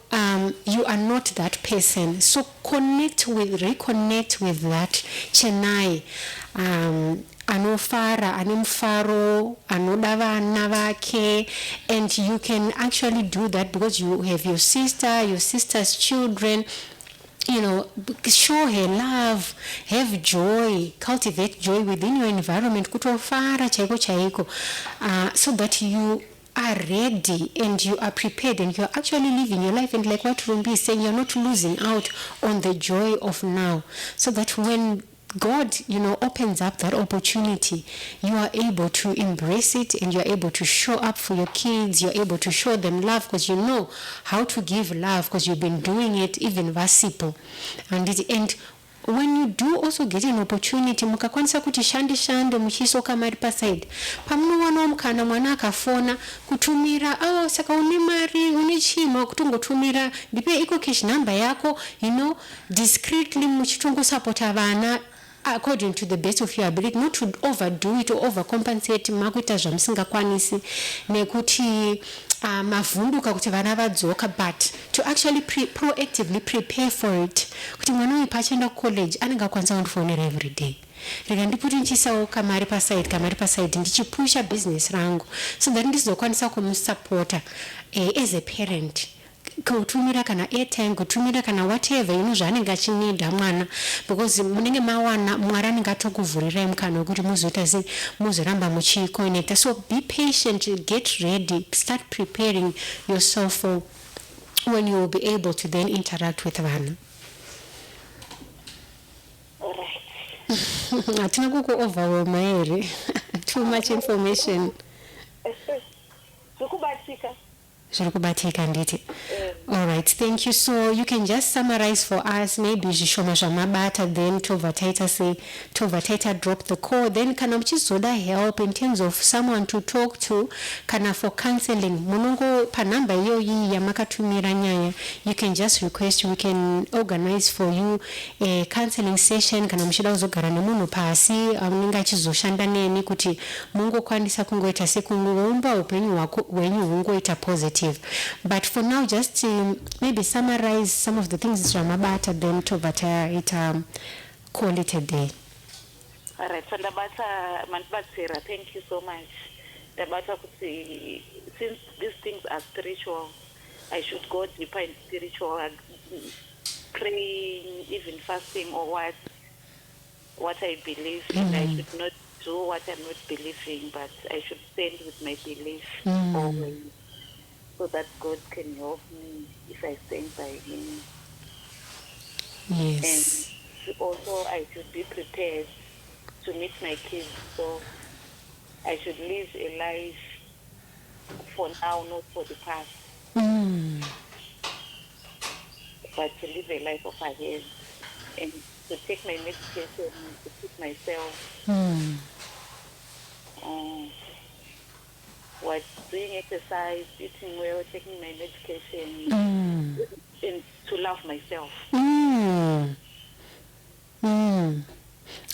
are not that person. So reconnect with that Chennai, anofara, ane mufaro, anoda vana vake, and you can actually do that because you have your sister's children. Show her love, have joy, cultivate joy within your environment, kutofara chaiko, so that you are ready and you are prepared and you are actually living your life, and like what Rumbi is saying, you're not losing out on the joy of now, so that when God opens up that opportunity, you are able to embrace it and you're able to show up for your kids, you're able to show them love because you know how to give love because you've been doing it even vasipo. And when you do also get an opportunity, mukakwanisa kuti shande muchisoka mari paside, pamunowana mukana mwana akafona kutumira saka une mari une chino kutongotumira ndipe iko cash number yako, discreetly muchitongosapota vana according to the best of your ability, not to overdo it or overcompensate makuita zvamusingakwanisi nekuti mavhunduka kuti vana vadzoka, but to actually proactively prepare for it, kuti mwana uyu pachaenda kucollege anenge akwanisa kundifonera every day, rega ndiputi ndichisawo kamari paside ndichipusha business rangu so that ndizokwanisa kumusupporta as a parent, kutumira kana airtime, kutumira kana whatever zvaanenge achinida mwana, because munenge mawana Mwari anenge atokuvhurirai mukana wekuti muzoita sei, muzoramba muchiconnecta. So be patient, get ready, start preparing yourself for when you will be able to then interact with vana. Hatina kuku overwhelm here. Too much information. Zvirikubatika nditi. All right, thank you. So you can just summarize for us, maybe zvishoma zvamabata, then tovataita drop the call, then kana muchizoda help in terms of someone to talk to, kana for counseling, munongo panamba iyoyi yamakatumira nyaya, you can just request, we can organize for you a counseling session, kana muchida kuzogara nemunhu pasi unenge achizoshanda neni kuti mungokwanisa kungoita sekungoumba upenyu hwenyu hungoita positive. But for now, just maybe summarize some of the things Ramabata, then Tovata, call it a day. All right, so Manbatsira, thank you so much. Since these things are spiritual, I should go deeper in spiritual, praying, even fasting, or what I believe, and I should not do what I'm not believing, but I should stand with my belief always, so that God can help me if I stand by Him. Yes. And also I should be prepared to meet my kids, so I should live a life for now, not for the past, but to live a life of ahead and to take my medication, to put myself doing exercise, eating well, taking my medication, and to love myself.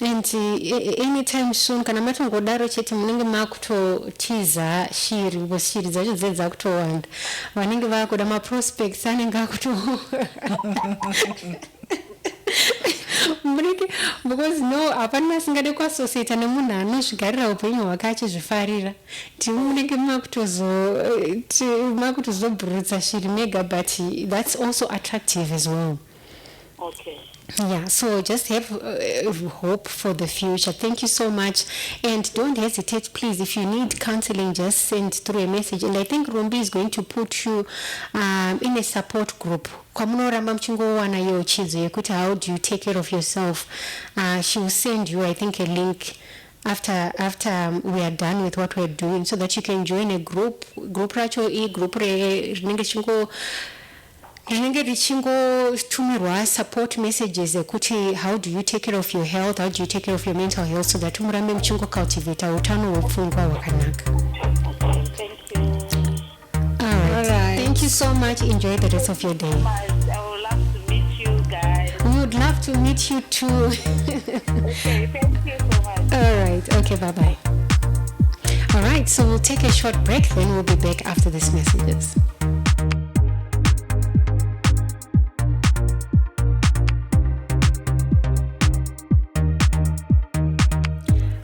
And anytime soon kana matongodaro chete munenge makutotiza shiri, because shiri dzacho dzedza kutowanda, vanenge vakuda maprospects anenge akuto because no hapana asingade kuassociate nemunhu anozvigarira upenyu hwake achizvifarira. Munenge makutozobhurutsa shiri mega, but that's also attractive as well. Okay. Yeah, so just have hope for the future. Thank you so much, and don't hesitate, please. If you need counseling, just send through a message, and I think Rumbi is going to put you in a support group. Kwamunoramba mchingowana yo chizo yekuti how do you take care of yourself. She will send you, I think, a link after we are done with what we're doing, so that you can join a group racho group rinenge chingo rinenge richingotumirwa support messages ekuti how do you take care of your health, how do you take care of your mental health, so that murambe muchingocultivata utano hwepfungwa hwakanaka. Okay, thank you. All right. Thank you so much. Enjoy the rest of your day. I would love to meet you guys. We would love to meet you too. Okay, thank you so much. All right. Okay, bye-bye. All right, so we'll take a short break, then we'll be back after these messages.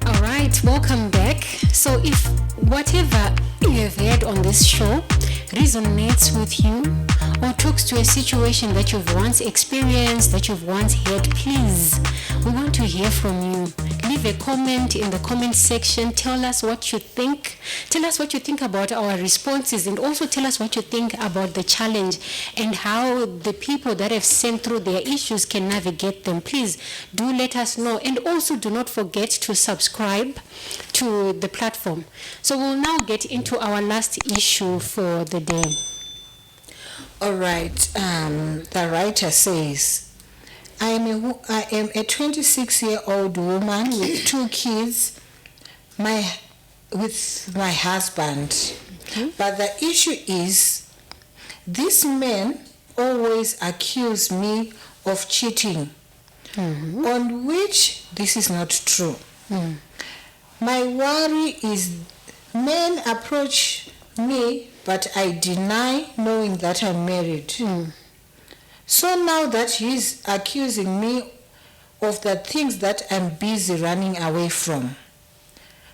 All right, welcome back. So if whatever you have heard on this show resonates with you or talks to a situation that you've once experienced, that you've once heard, please, we want to hear from you. Leave a comment in the comment section. Tell us what you think. Tell us what you think about our responses, and also tell us what you think about the challenge and how the people that have sent through their issues can navigate them. Please do let us know. And also do not forget to subscribe to the platform. So we'll now get into our last issue for the day. All right. The writer says, I am a 26-year-old woman with 2 kids, with my husband. But the issue is, this man always accuse me of cheating, on which this is not true. My worry is men approach me, but I deny, knowing that I'm married. So now that he's accusing me of the things that I'm busy running away from,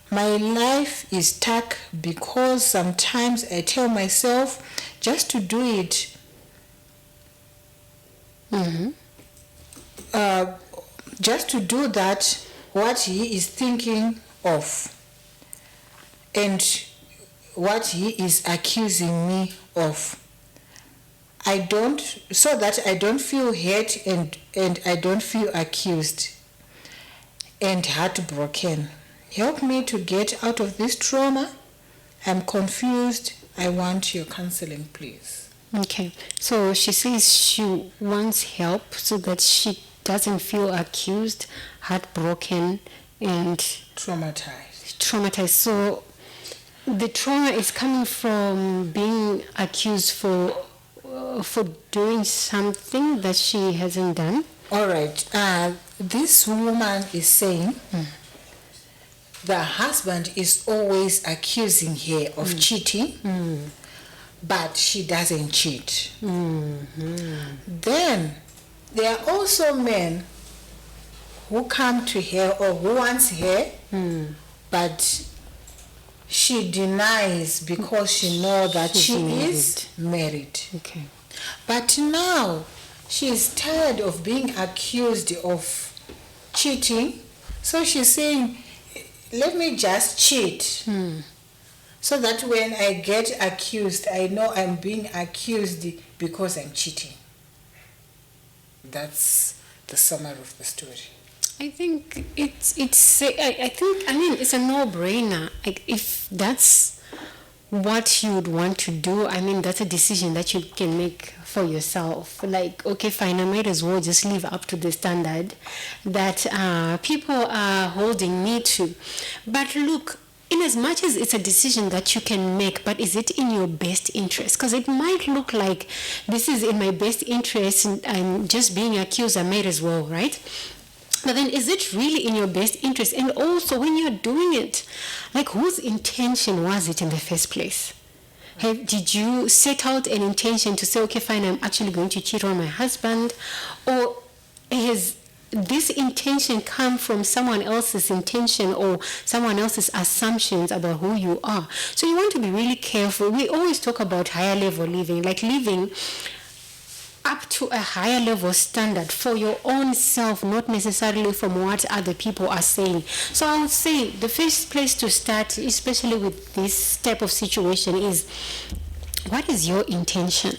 my life is stuck, because sometimes I tell myself just to do it, just to do that what he is thinking of and what he is accusing me of. So that I don't feel hurt and I don't feel accused and heartbroken. Help me to get out of this trauma. I'm confused. I want your counseling, please. Okay, so she says she wants help so that she doesn't feel accused, heartbroken, and traumatized. So the trauma is coming from being accused for doing something that she hasn't done. All right. This woman is saying the husband is always accusing her of cheating, but she doesn't cheat. Then there are also men who come to her or who wants her, but she denies because she knows that she is married. Okay. But now she is tired of being accused of cheating, so she's saying, let me just cheat, so that when I get accused, I know I'm being accused because I'm cheating. That's the summary of the story. I think it's a no-brainer. Like, if that's what you would want to do, I mean, that's a decision that you can make for yourself. Like, okay, fine, I might as well just live up to the standard that people are holding me to. But look, in as much as it's a decision that you can make, but is it in your best interest? Because it might look like this is in my best interest and I'm just being accused, I might as well, right? But then, is it really in your best interest? And also, when you're doing it, like, whose intention was it in the first place? Did you set out an intention to say, okay, fine, I'm actually going to cheat on my husband? Or has this intention come from someone else's intention or someone else's assumptions about who you are? So you want to be really careful. We always talk about higher level living, like living up to a higher level standard for your own self, not necessarily from what other people are saying. So I would say the first place to start, especially with this type of situation, is, what is your intention?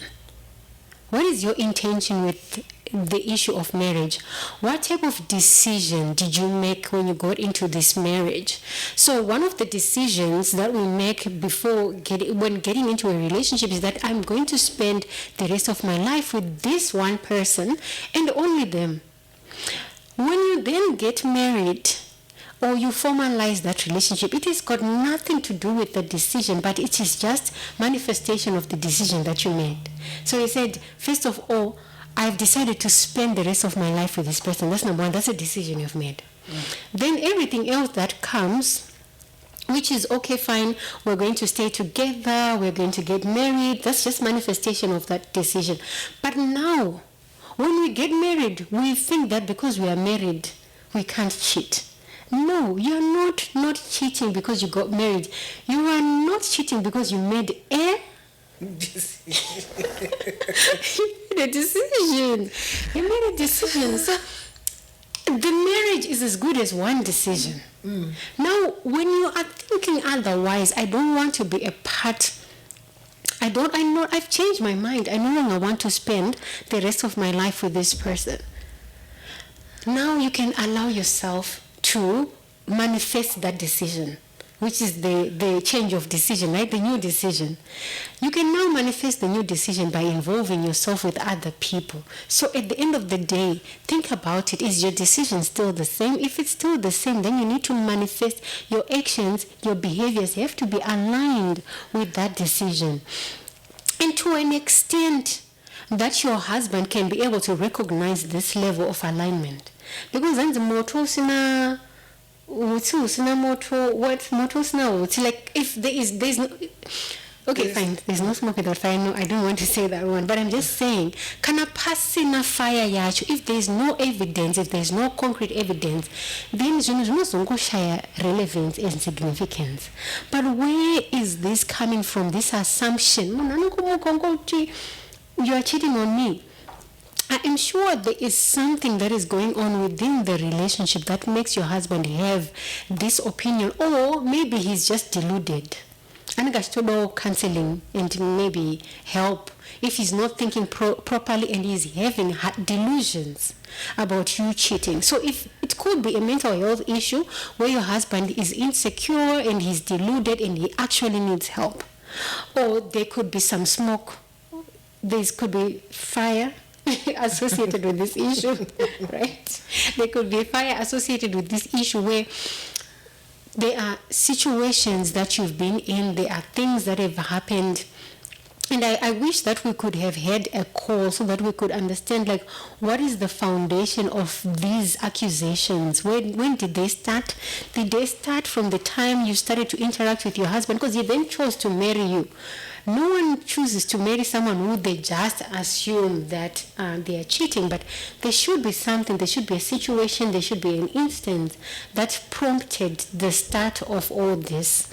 What is your intention with the issue of marriage. What type of decision did you make when you got into this marriage? So one of the decisions that we make when getting into a relationship is that I'm going to spend the rest of my life with this one person and only them. When you then get married or you formalize that relationship, it has got nothing to do with the decision, but it is just manifestation of the decision that you made. So he said, first of all, I've decided to spend the rest of my life with this person. That's number one. That's a decision you've made. Then everything else that comes, which is okay, fine, we're going to stay together, we're going to get married, that's just manifestation of that decision. But now, when we get married, we think that because we are married, we can't cheat. No, you're not cheating because you got married. You are not cheating because you made a decision. You made a decision. So the marriage is as good as one decision. Now, when you are thinking otherwise, I don't want to be a part. I've changed my mind. I no longer want to spend the rest of my life with this person. Now you can allow yourself to manifest that decision, which is the change of decision, right? The new decision. You can now manifest the new decision by involving yourself with other people. So at the end of the day, think about it. Is your decision still the same? If it's still the same, then you need to manifest your actions, your behaviors have to be aligned with that decision. And to an extent that your husband can be able to recognize this level of alignment. Because then the motto sina motto, what motto sina, like if there's no, okay, fine, there's no smoke without fire. No, I don't want to say that one, but I'm just saying, kana pasina fire yacho. If there's no evidence, if there's no concrete evidence, then zvinhu share relevance and significance. But where is this coming from? This assumption, you are cheating on me. I am sure there is something that is going on within the relationship that makes your husband have this opinion, or maybe he's just deluded. And counseling and maybe help if he's not thinking properly and he's having delusions about you cheating. So if it could be a mental health issue where your husband is insecure and he's deluded and he actually needs help, or there could be some smoke, there could be fire associated with this issue, right? There could be fire associated with this issue where there are situations that you've been in, there are things that have happened. And I wish that we could have had a call so that we could understand, like, what is the foundation of these accusations? When did they start? Did they start from the time you started to interact with your husband? Because he then chose to marry you. No one chooses to marry someone who they just assume that they are cheating, but there should be something, there should be a situation, there should be an instance that prompted the start of all this.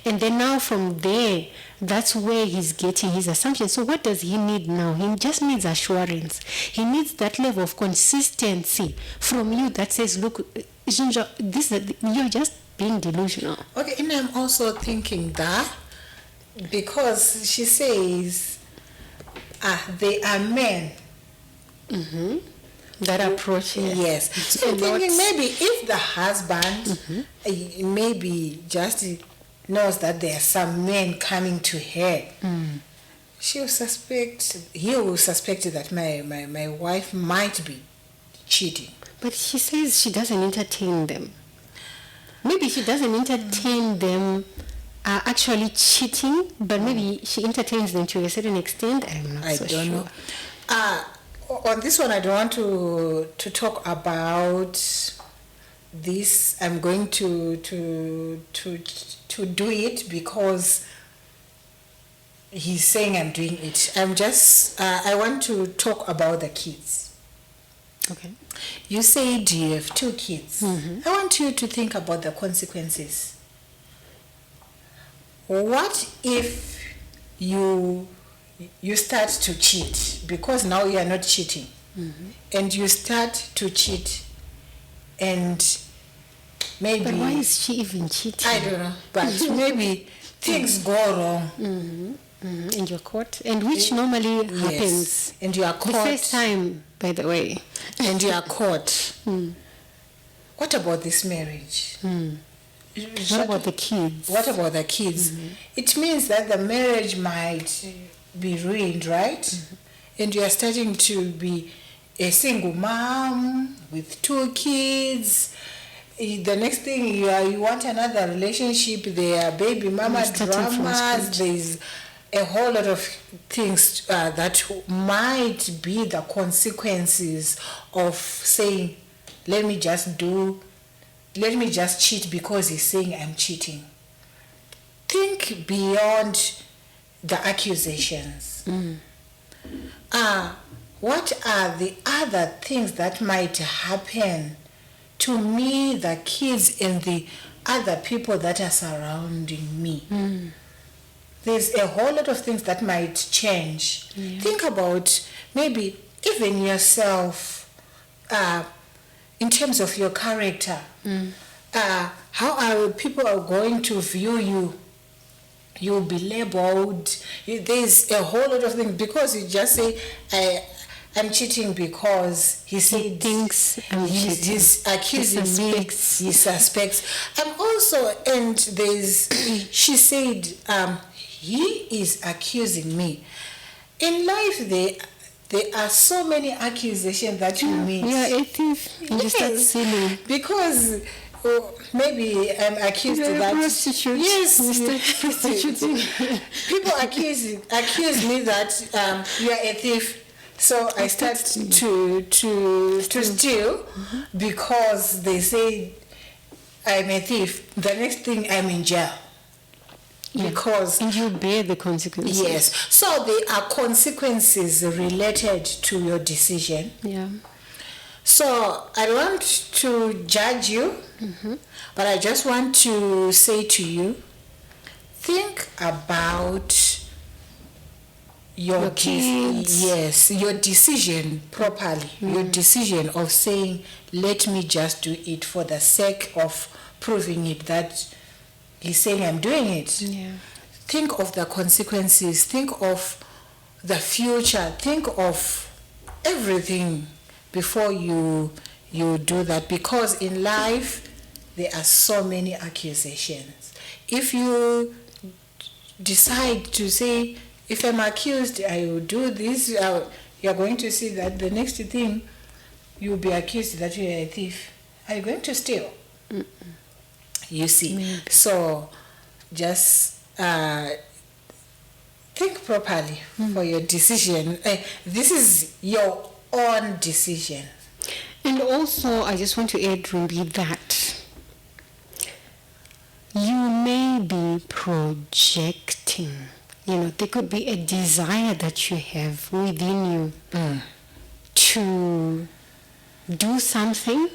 And then now from there, that's where he's getting his assumptions. So what does he need now? He just needs assurance. He needs that level of consistency from you that says, look, Ginger, you're just being delusional. Okay, and I'm also thinking that because she says they are men that approach. Yes. So I'm thinking maybe if the husband maybe just knows that there are some men coming to her, he will suspect that my wife might be cheating. But she says she doesn't entertain them. Maybe she doesn't entertain them actually cheating, but maybe she entertains them to a certain extent. I'm not so sure. I don't know. On this one, I don't want to talk about this. I'm going to do it because he's saying I'm doing it. I want to talk about the kids. Okay. You said you have 2 kids. I want you to think about the consequences. What if you start to cheat, because now you are not cheating, and you start to cheat, and maybe... But why is she even cheating? I don't know, but maybe things go wrong. And you're caught, and which normally happens. And you are caught. The first time by the way. and you are caught. What about this marriage? What about the kids? What about the kids? It means that the marriage might be ruined, right? And you are starting to be a single mom with 2 kids. The next thing you want another relationship. There are baby mama Starting from dramas. scratch. There's a whole lot of things that might be the consequences of saying, let me just cheat because he's saying I'm cheating. Think beyond the accusations. What are the other things that might happen to me, the kids, and the other people that are surrounding me? There's a whole lot of things that might change. Think about maybe even yourself, in terms of your character. How are people are going to view you? You'll be labeled. There's a whole lot of things, because you just say, I'm cheating because he said thinks I'm cheating. he's accusing me. He suspects. And she said, he is accusing me. In life, there are so many accusations that you meet. You're a thief. And you start stealing. Because maybe I'm accused You're a that. prostitute. Yes, You start prostituting. people accuse me that you are a thief. So I start to steal because they say I'm a thief. The next thing, I'm in jail. Because And you bear the consequences. yes, so there are consequences related to your decision. Yeah. So I don't want to judge you, but I just want to say to you, think about your kids. your decision properly. Your decision of saying, let me just do it for the sake of proving it that he's saying I'm doing it. Yeah. Think of the consequences. Think of the future. Think of everything before you do that, because in life there are so many accusations. If you decide to say, if I'm accused, I will do this, you're going to see that the next thing you'll be accused that you're a thief. Are you going to steal? You see. So just think properly for your decision. This is your own decision. And also, I just want to add, Rumbi, that you may be projecting. There could be a desire that you have within you to do something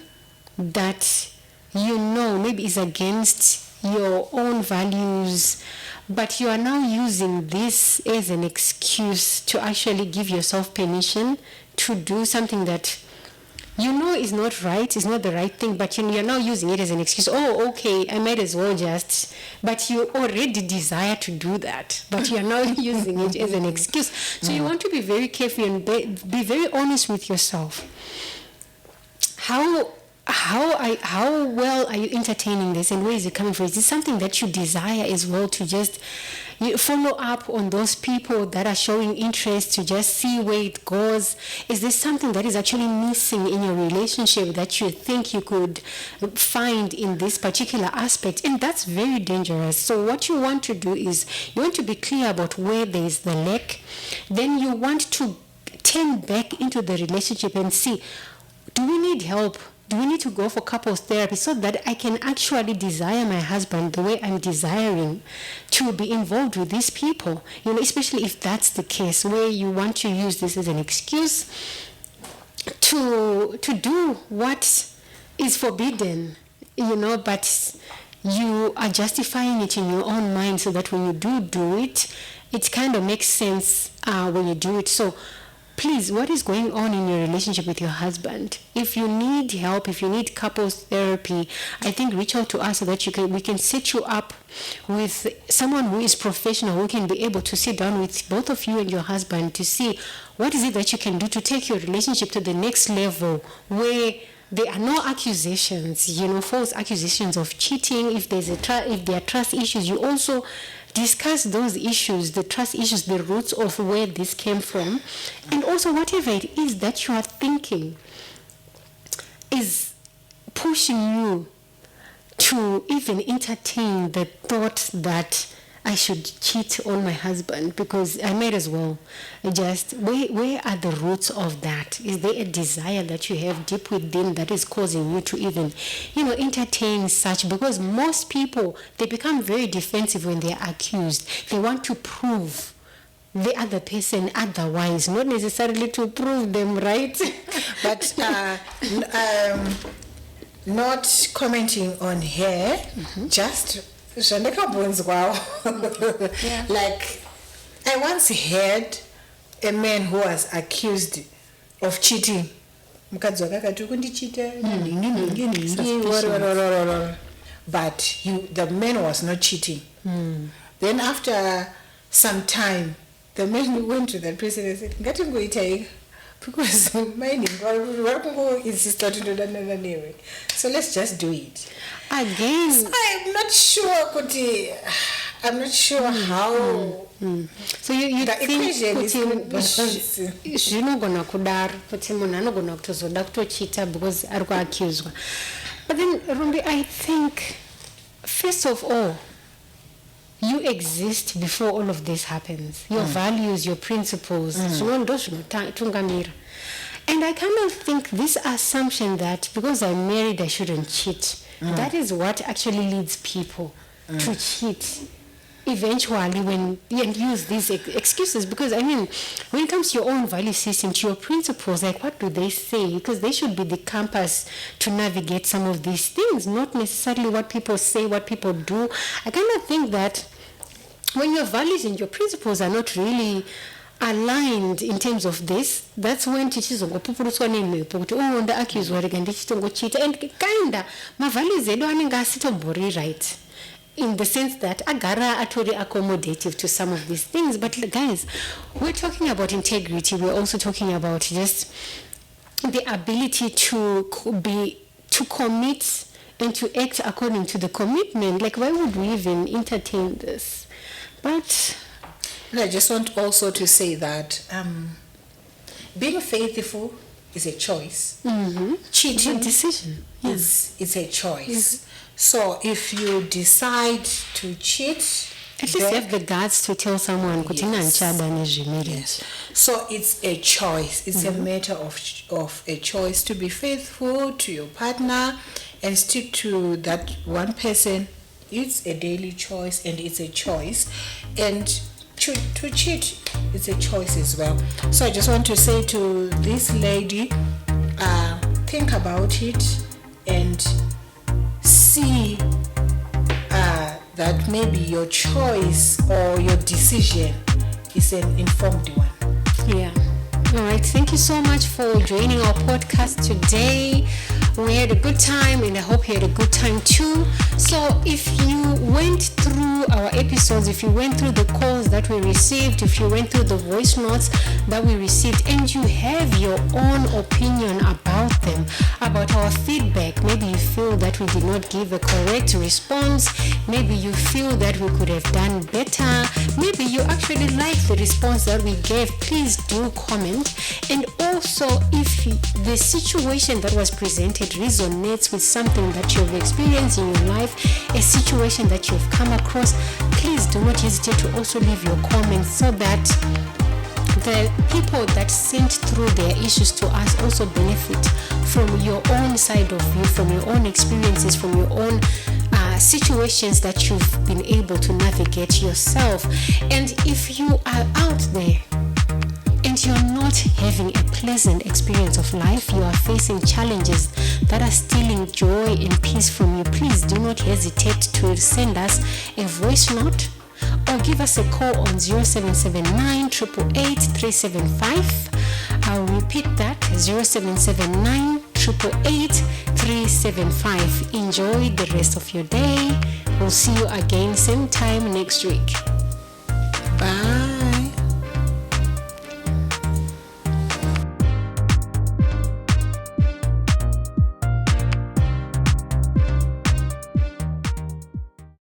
that maybe is against your own values, but you are now using this as an excuse to actually give yourself permission to do something that is not right, is not the right thing, but you're now using it as an excuse. Oh, okay, I might as well just, but you already desire to do that, but you're now using it as an excuse. So you want to be very careful and be very honest with yourself. How well are you entertaining this, and where is it coming from? Is this something that you desire as well, to just follow up on those people that are showing interest, to just see where it goes? Is this something that is actually missing in your relationship that you think you could find in this particular aspect? And that's very dangerous. So what you want to do is you want to be clear about where there is the lack. Then you want to turn back into the relationship and see, do we need help? Do we need to go for couples therapy so that I can actually desire my husband the way I'm desiring to be involved with these people? Especially if that's the case, where you want to use this as an excuse to do what is forbidden, but you are justifying it in your own mind, so that when you do it, it kind of makes sense when you do it. So please, what is going on in your relationship with your husband? If you need help, if you need couples therapy, I think reach out to us so that we can set you up with someone who is professional, who can be able to sit down with both of you and your husband to see what is it that you can do to take your relationship to the next level, where there are no accusations, false accusations of cheating. If there are trust issues, you also discuss those issues, the trust issues, the roots of where this came from, and also whatever it is that you are thinking is pushing you to even entertain the thought that I should cheat on my husband, because I might as well just, where are the roots of that? Is there a desire that you have deep within that is causing you to even, entertain such? Because most people, they become very defensive when they are accused. They want to prove the other person otherwise, not necessarily to prove them right. But not commenting on her, just like, I once heard a man who was accused of cheating. But the man was not cheating. Then after some time, the man went to that person and said, because mine insisted to do that anyway. So let's just do it. Again, So I'm not sure, Kuti. I'm not sure how. So you The think equation is kuti not balanced. zvinogona kudaro kuti munhu anogona kutozoda kutochita because ari kuaccuswa. But then Rumbi, I think first of all, you exist before all of this happens. Your values, your principles, ndo zvinotungamira. And I kind of think this assumption that because I'm married I shouldn't cheat, that is what actually leads people to cheat eventually, and use these excuses. Because I mean, when it comes to your own value system, to your principles, like what do they say? Because they should be the compass to navigate some of these things, not necessarily what people say, what people do. I kind of think that when your values and your principles are not really aligned in terms of this, that's when tichizongopupurutswa nemhepo kuti ndaaccuswa rega ndichitongochita, and kinda mavalues edu anenge asitombori right, in the sense that agara atori accommodative to some of these things. But guys, we're talking about integrity. We're also talking about just the ability to commit and to act according to the commitment. Like, why would we even entertain this? But I just want also to say that being faithful is a choice. Cheating it's a decision. is a choice. So if you decide to cheat, At least have the guts to tell someone kuti nanchada nezvemarriage. so it's a choice. It's a matter of a choice to be faithful to your partner and stick to that one person. It's a daily choice, and it's a choice. And to cheat, it's a choice as well. So I just want to say to this lady, think about it and see that maybe your choice or your decision is an informed one. Yeah. All right. Thank you so much for joining our podcast today. We had a good time, and I hope you had a good time too. So if you went through our episodes, if you went through the calls that we received, if you went through the voice notes that we received, and you have your own opinion about them, about our feedback, maybe you feel that we did not give a correct response, maybe you feel that we could have done better, maybe you actually like the response that we gave, please do comment. And also, if the situation that was presented resonates with something that you've experienced in your life, a situation that you've come across, please do not hesitate to also leave your comments so that the people that sent through their issues to us also benefit from your own side of view, from your own experiences, from your own situations that you've been able to navigate yourself. And if you are out there and you're not having a pleasant experience of life, you are facing challenges that are stealing joy and peace from you, please do not hesitate to send us a voice note or give us a call on 0779 888 375. repeat that, 0779 888 375. Enjoy the rest of your day. We'll see you again same time next week.